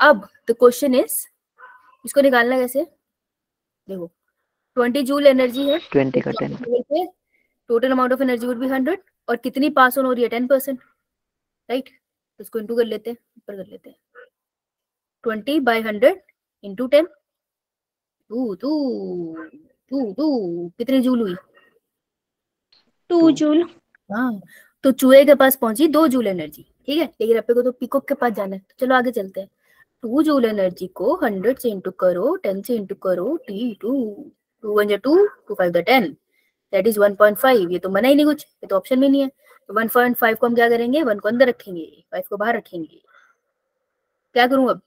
अब द क्वेश्चन इज, इसको निकालना कैसे? देखो 20 जूल एनर्जी है, 20 का 10। Total amount of energy would be 100, और कितनी पास ऑन हो रही है? 10%, राइट? तो इसको इंटू कर लेते हैं, ऊपर कर लेते हैं, 20/100 इंटू 10, कितनी जूल हुई? 2 जूल। हाँ, तो चूहे के पास पहुंची 2 जूल एनर्जी, ठीक है? लेकिन अपने को तो पीकॉक के पास जाना है, तो चलो आगे चलते हैं। 2 जूल एनर्जी को 100 से इंटू करो, 10 से इंटू करो, T2, 2 1 2, 2 5 10, दैट इज 1.5। ये तो मना ही नहीं कुछ, ये तो ऑप्शन में नहीं है। तो 1.5 को हम क्या करेंगे? 1 को अंदर रखेंगे, 5 को बाहर रखेंगे। क्या करूं अब?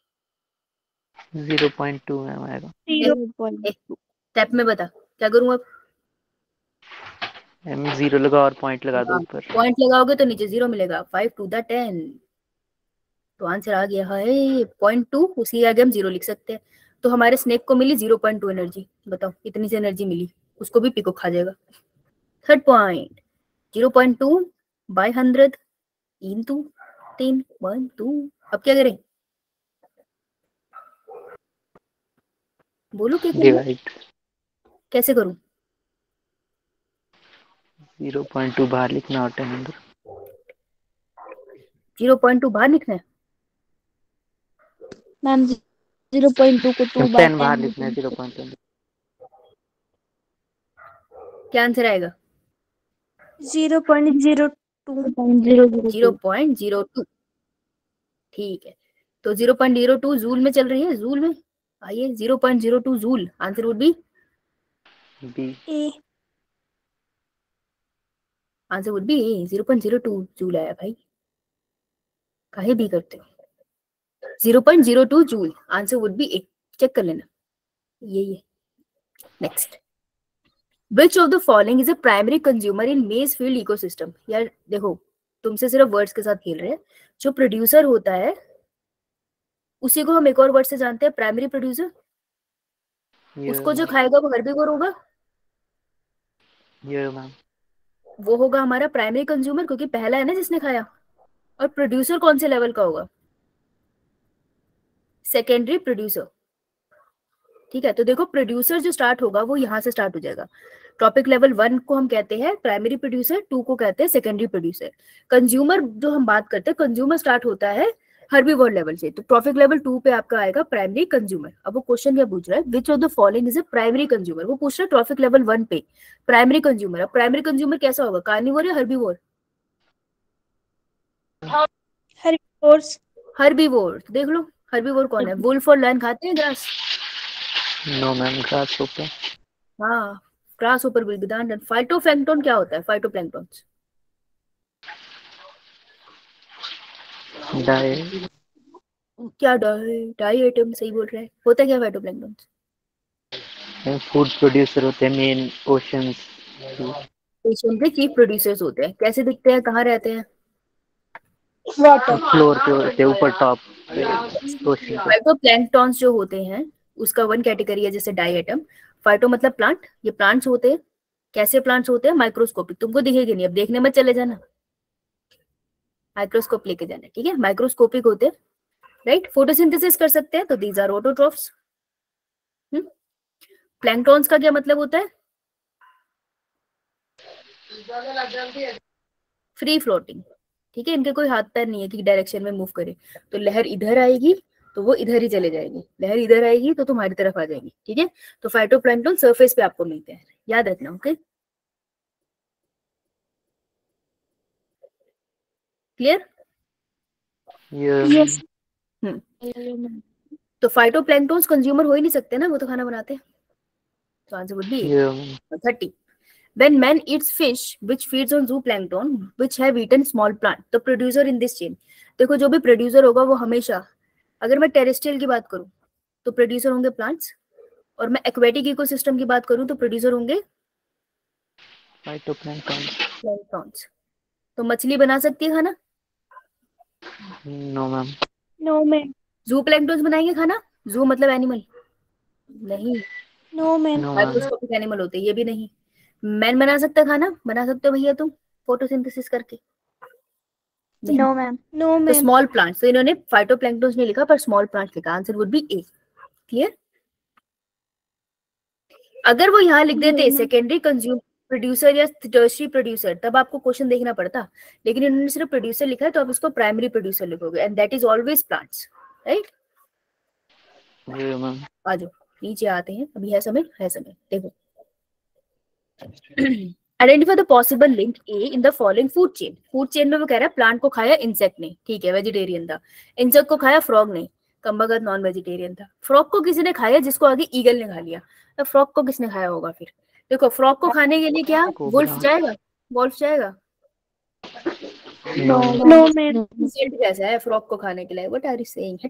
0.2 मैम आएगा। स्टेप में बता क्या करूं अब? मैम 0 लगा और पॉइंट लगा दो ऊपर। पॉइंट लगाओगे तो नीचे 0 मिलेगा, 5 to the 10, तो आंसर आ गया है 0.2, उसी आगे हम 0 लिख सकते हैं। तो हमारे स्नेक को मिली 0.2 एनर्जी, बताओ कितनी सी एनर्जी मिली? उसको भी पीकॉक खा जाएगा। Third point, 0.2/100 into 10 1 2। अब क्या करें? बोलो क्या करें? डिवाइड। कैसे करूं? 0.2 बाहर लिखना और 10 अंदर। 0.2 बाहर लिखना है मैम, 0.2 को 10 2/10 बाहर लिखना है, 0.2 अंदर। क्या आंसर आएगा? 0.02। 0.02, ठीक है। तो 0.02 जूल में चल रही है, जूल में आइए, 0.02 joule, answer would be B. A. Answer would be 0.02 joule आया भाई, काहे भी करते हो। 0.02 joule, answer would be A, check कर लेना यही है। Next, Which of the following is a primary consumer in maize field ecosystem? यार देखो, तुमसे सिर्फ वर्ड्स के साथ खेल रहे हैं। जो प्रोड्यूसर होता है उसी को हम एक और वर्ड से जानते हैं, प्राइमरी प्रोड्यूसर। उसको जो खाएगा वो हर्बीवोर होगा, मैम। वो होगा हमारा प्राइमरी कंज्यूमर, क्योंकि पहला है ना जिसने खाया। और प्रोड्यूसर कौन से लेवल का होगा? Secondary producer. ठीक है, तो देखो प्रोड्यूसर जो स्टार्ट होगा वो यहाँ से स्टार्ट हो जाएगा। ट्रॉपिक लेवल 1 को हम कहते हैं प्राइमरी प्रोड्यूसर, 2 को कहते हैं सेकेंडरी प्रोड्यूसर। कंज्यूमर जो हम बात करते हैं, कंज्यूमर स्टार्ट होता है हर्बीवोर लेवल से, तो ट्रॉपिक लेवल 2 पे आपका आएगा प्राइमरी कंज्यूमर। अब वो क्वेश्चन क्या पूछ रहा है, विच of the following is a primary consumer. वो पूछ रहा है ट्रॉपिक लेवल 1 पे प्राइमरी कंज्यूमर। अब प्राइमरी कंज्यूमर कैसा होगा, कार्निवोर या हर्बीवोर? हर्बीवोर। देख लो हर्बीवोर कौन है, वुल्फ और लायन खाते हैं grass? No ma'am, grasshopper. हाँ, grasshopper will be the answer. Phytoplankton क्या होता है? फाइटोप्लैंक्टन क्या डाई आइटम, सही बोल रहे हैं। होता क्या फाइटोप्लैंक्टन? फूड प्रोड्यूसर होते हैं मेन ओशंस। ओशन के चीफ प्रोड्यूसर्स होते हैं। कैसे दिखते हैं, कहाँ रहते हैं? फ्लोर पे होते हैं, ऊपर टॉप ओशन पे। फाइटोप्लैंक्टन्स जो होते हैं उसका वन कैटेगरी है जैसे डाई आइटम। फाइटो मतलब प्लांट, ये प्लांट्स होते हैं। कैसे प्लांट्स होते हैं? माइक्रोस्कोपिक। तुमको दिखेगी नहीं, अब देखने में चले जाना, माइक्रोस्कोप लेके जाना, ठीक है। माइक्रोस्कोपिक होते हैं, राइट। फोटोसिंथेसिस कर सकते हैं, तो दीज आर ऑटोट्रॉफ्स। प्लैंक्टन्स का क्या मतलब होता है? फ्री फ्लोटिंग, ठीक है। इनके कोई हाथ पैर नहीं है कि डायरेक्शन में मूव करे। तो लहर इधर आएगी तो वो इधर ही चले जाएगी, लहर इधर आएगी तो तुम्हारी तरफ आ जाएगी, ठीक है। तो फाइटोप्लैंक्टन सरफेस पे आपको मिलते हैं, याद रखना, ओके। क्लियर? यस। तो फाइटोप्लैंक्टन्स कंज्यूमर हो ही नहीं सकते ना, वो तो खाना बनाते हैं। तो answer would B 30. When man eats fish which feeds on zooplankton which have eaten small plant, the producer in this chain। देखो जो भी प्रोड्यूसर होगा वो हमेशा, अगर मैं टेरेस्ट्रियल की बात करूं तो प्रोड्यूसर होंगे प्लांट्स, और मैं एक्वेटिक इकोसिस्टम की बात करूं तो प्रोड्यूसर होंगे प्लैंक्टन्स। तो मछली बना सकती है खाना? No ma'am. No ma'am. Zooplanktons बनाएंगे खाना? जू मतलब एनिमल नहीं, नो मैम। माइक्रोस्कोपिक एनिमल होते हैं, ये भी नहीं। मैन बना सकता है खाना? बना सकते हो भैया तुम फोटोसिंथेसिस करके? No ma'am. नो तो मैम। स्मॉल प्लांट्स, तो इन्होंने फाइटोप्लैंक्टन्स नहीं लिखा पर स्मॉल प्लांट्स लिखा, answer would be A. Clear? अगर वो यहाँ लिख देते सेकेंडरी कंज्यूमर प्रोड्यूसर या टर्शियरी प्रोड्यूसर, तब आपको क्वेश्चन देखना पड़ता, लेकिन इन्होंने सिर्फ प्रोड्यूसर लिखा है तो आप इसको प्राइमरी प्रोड्यूसर लिखोगे, and that is always plants, right. आ जाओ नीचे आते हैं, अभी है समय, देखो। Identify the possible link a in the following food chain. Food chain में वो कह रहा है प्लांट को खाया इंसेक्ट ने, ठीक है, वेजिटेरियन था। इंसेक्ट को खाया फ्रॉग ने, कम्बगत नॉन वेजिटेरियन था। फ्रॉग को किसी ने खाया जिसको आगे ईगल ने खा लिया, तो फ्रॉग को किसने खाया होगा फिर? देखो फ्रॉग को खाने के लिए क्या वुल्फ जाएगा? वुल्फ जाएगा? No ma'am. इंसेक्ट कैसा है फ्रॉग को खाने के लिए? What are you saying?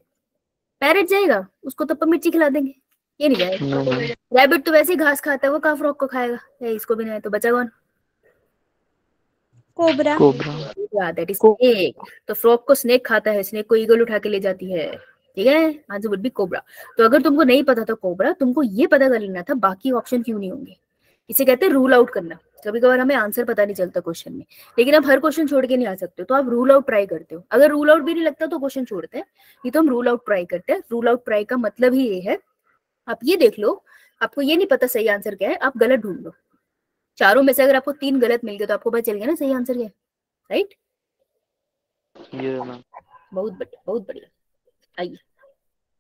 Parrot जाएगा, उसको तो मिर्ची खिला देंगे, ये नहीं जाएगा। रैबिट तो वैसे ही घास खाता है, वो कहाँ फ्रॉग को खाएगा? इसको भी नहीं, तो बचा कौन? कोबरा। That is snake. तो फ्रॉग को स्नेक खाता है, स्नेक को ईगल उठा के ले जाती है, ठीक है। Answer would B cobra. तो अगर तुमको नहीं पता था कोबरा, तुमको ये पता कर लेना था बाकी ऑप्शन क्यों नहीं होंगे। इसे कहते हैं रूल आउट करना। कभी कभार हमें आंसर पता नहीं चलता क्वेश्चन में, लेकिन आप हर क्वेश्चन छोड़ के नहीं आ सकते, तो आप रूल आउट ट्राई करते हो। अगर रूल आउट भी नहीं लगता तो क्वेश्चन छोड़ते हैं, ये तो हम रूल आउट ट्राई करते हैं। रूल आउट ट्राई का मतलब ही ये है, आप ये देख लो, आपको ये नहीं पता सही आंसर क्या है, आप गलत ढूंढ लो। चारों में से अगर आपको 3 गलत मिल गए तो आपको पता चल गया ना सही आंसर क्या है, राइट। बहुत बढ़िया, बहुत बढ़िया। आइए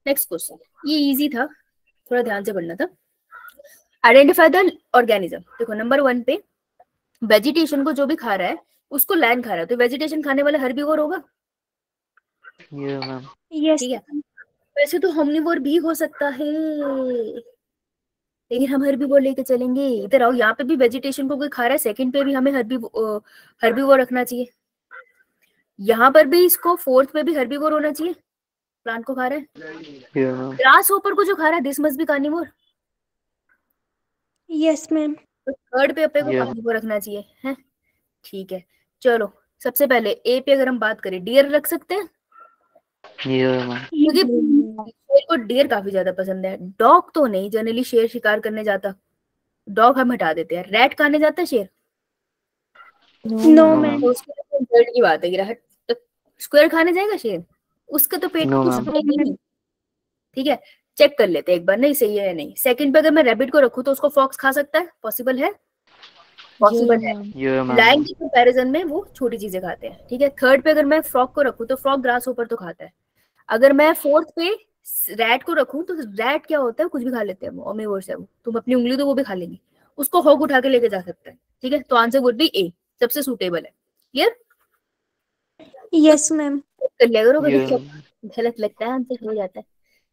नेक्स्ट क्वेश्चन, ये इजी था, थोड़ा ध्यान से पढ़ना था। Identify the organism. देखो नंबर 1 पे वेजिटेशन को जो भी खा रहा है उसको लैंड खा रहा है, तो वेजिटेशन खाने वाला हर्बीवोर होगा, यस। ठीक है। वैसे तो होमनिवोर भी हो सकता है, लेकिन हम हर्बीवोर लेके चलेंगे। इधर आओ, यहाँ पे भी वेजिटेशन को कोई खा रहा है, सेकंड पे भी हमें हर्बीवोर रखना चाहिए। यहाँ पर भी इसको फोर्थ पे भी हर्बीवोर होना चाहिए, प्लांट को खा रहा है। Yeah, ma'am. ग्रास ऊपर को जो खा रहा है this must be carnivore. Yes ma'am. तो थर्ड पे अपने को Yeah. कार्निवोर रखना चाहिए है। ठीक है, चलो सबसे पहले ए पे अगर हम बात करें, डियर रख सकते हैं, Yeah, ma'am. क्योंकि शेर को डियर काफी ज्यादा पसंद है। डॉग तो नहीं, जनरली शेर शिकार करने जाता, डॉग हम हटा देते हैं। रैट खाने जाता है शेर? No No, ma'am. तो उसके लिए bird की बात है कि स्क्वायर खाने जाएगा शेर? उसका तो पेट No, कुछ ma'am. है ही नहीं। ठीक है, चेक कर लेते हैं एक बार, नहीं सही है या नहीं। सेकंड पे अगर मैं रैबिट को रखूं तो उसको फॉक्स खा सकता है? पॉसिबल है? पॉसिबल है। Yeah, ma'am. लायन के कंपैरिजन में वो छोटी चीजें खाते हैं। ठीक है, थर्ड पे अगर मैं फ्रॉग को रखूं तो फ्रॉग ग्रास ऊपर तो खाता है। अगर मैं फोर्थ पे रैट को रखूं तो रैट क्या होता है, कुछ भी खा लेते हैं, वो ओमनिवोर्स है। वो तुम अपनी उंगली तो वो भी खा लेंगे, उसको हॉग उठा के लेके जा सकता है। ठीक है, तो आंसर वुड बी ए, सबसे सूटेबल है। क्लियर? Yes ma'am. कर लिया करो, कभी Yeah. गलत लगता है आंसर हो जाता है।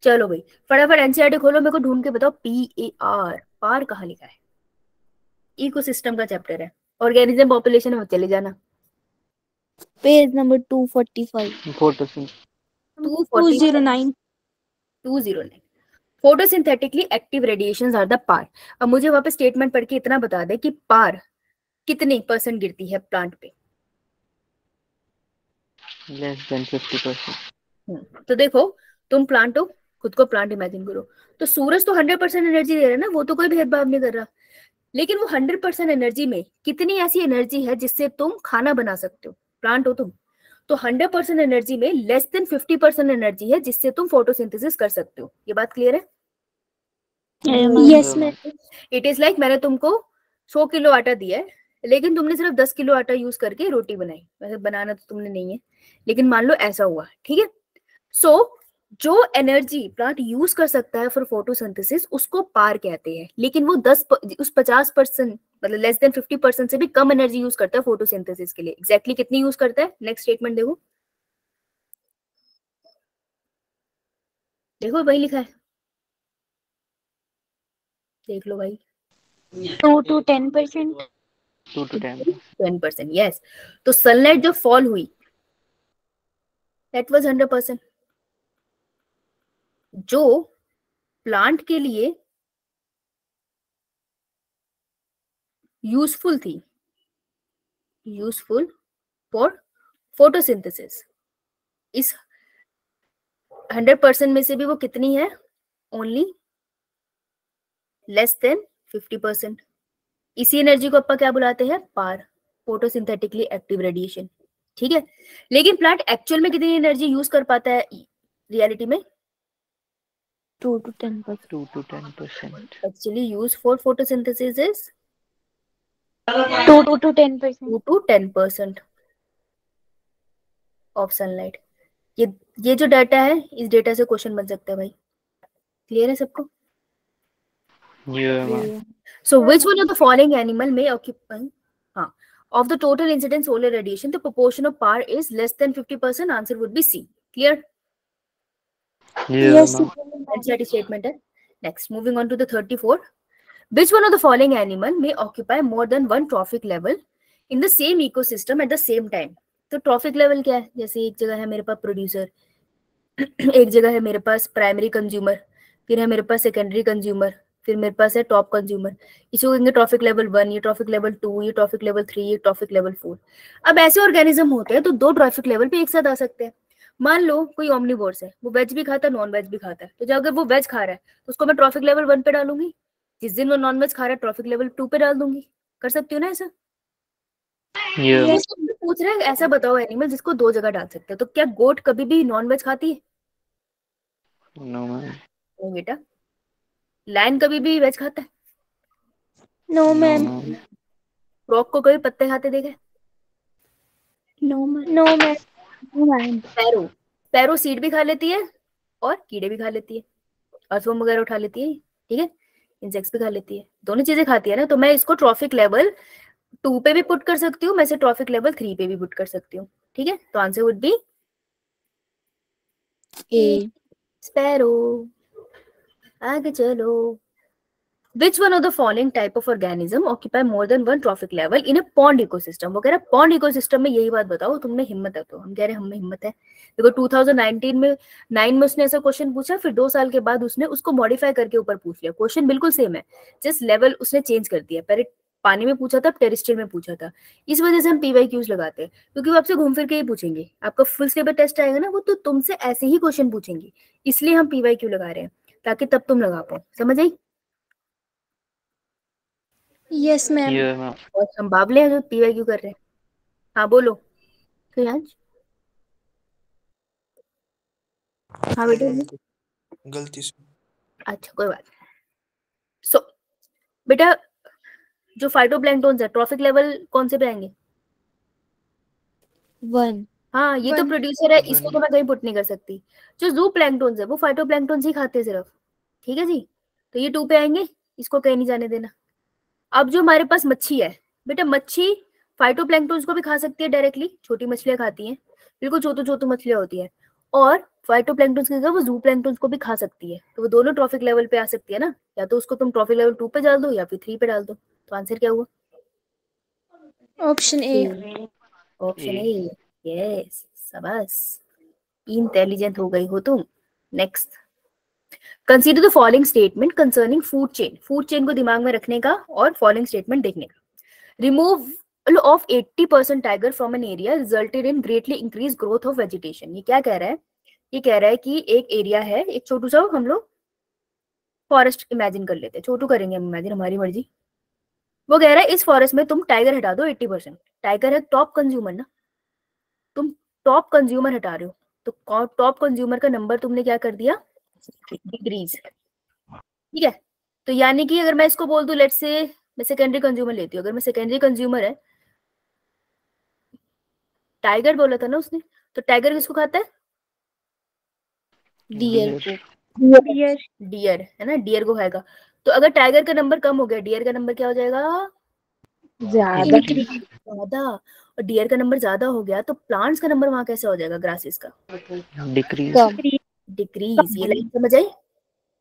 चलो भाई फटाफट एनसीईआरटी खोलो, मेरे को ढूंढ के बताओ PAR, पार कहाँ लिखा है? इकोसिस्टम का चैप्टर है, ऑर्गेनिज्म पॉपुलेशन में चले जाना। Page number 245। Photosynthesis. 209। 209। Photosynthetically active radiations are the PAR. अब मुझे वहां पे स्टेटमेंट पढ़ के इतना बता दे कि पार कितने % गिरती है प्लांट पे। Less than 50%. तो देखो, तुम प्लांट हो, खुद को प्लांट इमेजिन करो, तो सूरज तो 100% एनर्जी दे रहा है ना, वो तो कोई भेदभाव नहीं कर रहा। लेकिन वो 100% एनर्जी में कितनी ऐसी एनर्जी है जिससे तुम खाना बना सकते हो? प्लांट हो तुम, तो 100% एनर्जी में लेस देन 50% एनर्जी है जिससे तुम फोटोसिंथेसिस कर सकते हो। ये बात क्लियर है? Yes ma'am. It is like मैंने तुमको 100 किलो आटा दिया है, लेकिन तुमने सिर्फ 10 किलो आटा यूज करके रोटी बनाई। वैसे बनाना तो तुमने नहीं है, लेकिन मान लो ऐसा हुआ। ठीक है, सो जो एनर्जी प्लांट यूज कर सकता है फॉर फोटोसिंथेसिस उसको पार कहते हैं। लेकिन वो उस 50%, मतलब लेस देन 50% से भी कम एनर्जी यूज करता है फोटोसिंथेसिस के लिए। एग्जैक्टली कितनी यूज करता है? नेक्स्ट स्टेटमेंट देखो, देखो भाई लिखा है, देख लो भाई। 2 to 10%। 2 to 10. 10%, यस। तो सनलाइट जो फॉल हुई दैट वाज 100%। जो प्लांट के लिए यूजफुल थी, यूजफुल फॉर फोटोसिंथेसिस, इस 100% में से भी वो कितनी है? Only less than 50%। इसी एनर्जी को अपन क्या बुलाते हैं? पार, फोटोसिंथेटिकली एक्टिव रेडिएशन। ठीक है, लेकिन प्लांट एक्चुअल में कितनी एनर्जी यूज कर पाता है रियलिटी में? 2 to 10%। 2 to 10%. Actually use for photosynthesis is 2 to 10%। 2 to 10% of sunlight. ये जो डाटा है, इस डेटा से क्वेश्चन बन सकता है भाई। क्लियर है सबको? Yeah, ma'am. So which one of the following animal may occupy of the total incident solar radiation the proportion of PAR is less than 50%? Answer would be C. Clear? Yeah, Yes ma'am. That statement है. Next, moving on to the 34. Which one of the following animal may occupy more than one trophic level in the same ecosystem at the same time? तो ट्रॉफिक लेवल क्या है? जैसे एक जगह है मेरे पास प्रोड्यूसर, एक जगह है मेरे पास प्राइमरी कंज्यूमर, फिर है मेरे पास सेकेंडरी कंज्यूमर, फिर मेरे पास है टॉप कंज्यूमर। इसको कहेंगे ट्रॉफिक लेवल 1, ये ट्रॉफिक लेवल 2, ये ट्रॉफिक लेवल 3, ये ट्रॉफिक लेवल 4। अब ऐसे ऑर्गेनिज्म होते हैं तो दो ट्रॉफिक लेवल पे एक साथ आ सकते हैं। मान लो कोई ओमनिवोर्स है, वो वेज भी खाता है नॉन वेज भी खाता है, तो जब अगर वो वेज खा रहा है तो उसको मैं ट्रॉफिक लेवल 1 पे डालूंगी, जिस दिन वो नॉन वेज खा रहा है ट्रॉफिक लेवल 2 पे डाल दूंगी। कर सकती हूँ ना ऐसा? Yeah. Yes। पूछ रहे हैं ऐसा बताओ एनिमल जिसको दो जगह डाल सकते हैं। तो क्या गोट कभी भी नॉन वेज खाती है? No, ma'am. नहीं बेटा। लायन कभी भी वेज खाता है? No No, ma'am. ma'am. Frog को कभी पत्ते खाते देखे? No ma'am. Sparrow, sparrow seed भी खा लेती है और कीड़े भी खा लेती है, अर्थवर्म वगैरह उठा लेती है। ठीक है, इंसेक्ट्स भी खा लेती है, दोनों चीजें खाती है ना। तो मैं इसको ट्रॉफिक लेवल 2 पे भी पुट कर सकती हूँ, मैं इसे ट्रॉफिक लेवल 3 पे भी पुट कर सकती हूँ। ठीक है, तो answer would be A. Sparrow. आगे चलो, Which one of the following type of organism occupy more than one trophic level in a pond ecosystem? वो कह रहा है pond ecosystem में यही बात बताओ, तुमने हिम्मत है तो। हम कह रहे हैं हम में हिम्मत है। देखो 2019 में 9 में उसने ऐसा क्वेश्चन पूछा, फिर 2 साल के बाद उसने उसको मॉडिफाई करके ऊपर पूछ लिया। क्वेश्चन बिल्कुल सेम है, जस्ट लेवल उसने चेंज कर दिया। पहले पानी में पूछा था, टेरेस्ट्रियल में पूछा था। इस वजह से हम PYQs लगाते हैं, क्योंकि वो आपसे घूम फिर के ही पूछेंगे। आपका फुल स्टेबल टेस्ट आएगा ना, वो तो तुमसे ऐसे ही क्वेश्चन पूछेंगे, इसलिए हम PYQ लगा रहे हैं, ताकि तब तुम लगा पाओ। समझ आई? Yes ma'am. ये मैम और हम बाबले हैं जो PYQ कर रहे हैं। हाँ बोलो श्रेयांश। हाँ बेटा। गलती से। अच्छा कोई बात नहीं। सो बेटा जो फाइटोप्लैंक्टन्स है, ट्रॉफिक लेवल कौन से पे आएंगे? 1. हाँ ये तो One. प्रोड्यूसर है, इसको तो मैं कहीं पुट नहीं कर सकती। जो जू प्लैंक्टन्स है वो फाइटोप्लैंक्टन्स ही खाते हैं सिर्फ, ठीक है जी। तो ये 2 पे आएंगे, इसको कहीं नहीं जाने देना। अब जो हमारे पास मच्छी है बेटा, मच्छी फाइटोप्लैंक्टन्स को भी खा सकती है डायरेक्टली, छोटी मछलियां खाती हैं, बिल्कुल छोटी छोटी मछलियां होती है। और फाइटोप्लैंक्टन्स की जगह वो जू प्लैंक्टन्स को भी खा सकती है, तो वो दोनों ट्रॉफिक लेवल पे आ सकती है ना। या तो उसको तुम ट्रॉफिक लेवल 2 पे डाल दो या फिर 3 पे डाल दो। तो आंसर क्या हुआ? Option A. Option A. Yes, शाबाश, इंटेलिजेंट हो गई हो तुम। Next, consider the following statement concerning food chain. Food chain को दिमाग में रखने का और फॉलोइंग स्टेटमेंट देखने का। Removal of 80% tiger from an area resulted in greatly increase growth of vegetation. ये क्या कह रहा है? ये कह रहा है कि एक एरिया है, एक छोटू सा हम लोग फॉरेस्ट इमेजिन कर लेते हैं, छोटू करेंगे हम इमेजिन, हमारी मर्जी। वो कह रहा है इस फॉरेस्ट में तुम टाइगर हटा दो 80%। टाइगर है टॉप कंज्यूमर ना, तुम टॉप कंज्यूमर हटा रहे हो, तो टॉप कंज्यूमर का नंबर तुमने क्या कर दिया? डिक्रीज। ठीक है, तो यानी कि अगर मैं इसको बोल दूं, लेट्स से मैं सेकेंडरी कंज्यूमर लेती हूँ। अगर मैं सेकेंडरी कंज्यूमर है, टाइगर बोला था ना उसने, तो टाइगर किसको खाता है? डियर को. डियर। डियर है ना, डियर को खाएगा। तो अगर टाइगर का नंबर कम हो गया, डियर का नंबर क्या हो जाएगा? ज्यादा. ज्यादा। और डियर का नंबर ज्यादा हो गया तो प्लांट्स का नंबर वहां कैसे हो जाएगा? ग्रासेस का डिक्रीज। कम. डिक्रीज। ये लाइन समझ आई?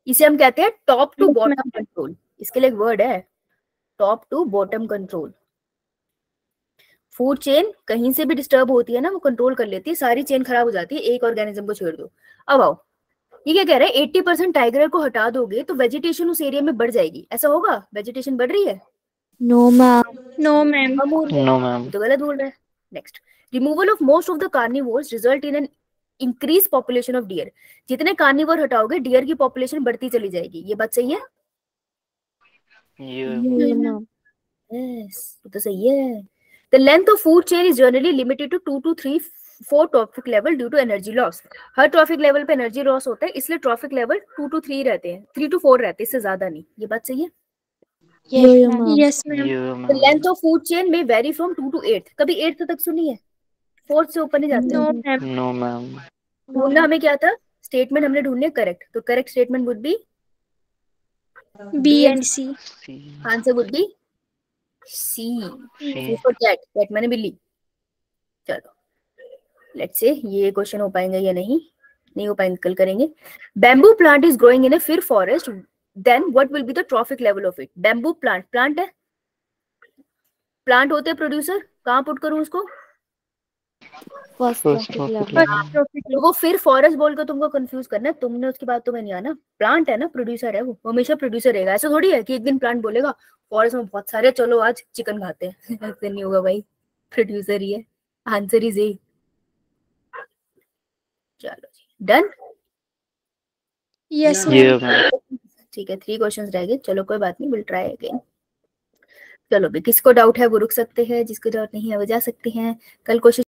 इसे हम कहते हैं टॉप टू बॉटम कंट्रोल। इसके लिए एक वर्ड है, top to bottom control. Food chain कहीं से भी डिस्टर्ब होती है ना, वो कंट्रोल कर लेती है, सारी चेन खराब हो जाती है, एक ऑर्गेनिज्म को छेड़ दो। अब आओ, ये क्या कह रहा है? 80% टाइगर को हटा दोगे तो वेजिटेशन उस एरिया में बढ़ जाएगी, ऐसा होगा? वेजिटेशन बढ़ रही है? No ma'am. No ma'am. No ma'am. तो गलत बोल रहा है। Next, removal of most of the carnivores result in an increase population of deer. जितने कार्निवोर हटाओगे डियर की पॉपुलेशन बढ़ती चली जाएगी। ये बात सही है? ये मैम. यस, तो सही है। The length of food chain is generally limited to 2 to 3 4 trophic level due to energy loss. Her trophic level पे एनर्जी लॉस होता है, इसलिए ट्रॉफिक लेवल 2 to 3 रहते हैं, 3 to 4 रहते हैं, इससे ज्यादा नहीं। ये बात सही है? Yes ma'am. The length of food chain may vary from 2 to 8. कभी 8 तक सुनी है? 4 से ऊपर नहीं जाते। No ma'am. No ma'am. ढूंढना हमें क्या था? स्टेटमेंट हमने ढूंढने करेक्ट, तो correct statement would be B and C. Answer would be C. For cat, cat मैंने बिल्ली। चलो लेट्स से ये क्वेश्चन हो पाएंगे या नहीं हो पाएंगे, कल करेंगे। Bamboo plant is growing in a fir forest, then what will be the trophic level of it? Bamboo plant, plant है, प्लांट होते हैं प्रोड्यूसर, कहाँ पुट करूं उसको? First first trophic trophic level. तो वो फिर फॉरेस्ट बोल कर तुमको कंफ्यूज करना है, तुमने उसकी बात तो में नहीं आना। प्लांट है ना, प्रोड्यूसर है, वो हमेशा प्रोड्यूसर रहेगा। ऐसा थोड़ी है कि एक दिन प्लांट बोलेगा फॉरेस्ट में बहुत सारे, चलो आज चिकन खाते हैं। ऐसे नहीं होगा भाई, प्रोड्यूसर ही है। Answer is a. चलो जी, डन। यस ये मैम। मैम। ठीक है, 3 क्वेश्चंस रह गए, चलो कोई बात नहीं, विल ट्राई अगेन। चलो भी, किसको डाउट है वो रुक सकते हैं, जिसको डाउट नहीं है वो जा सकते हैं। कल कोशिश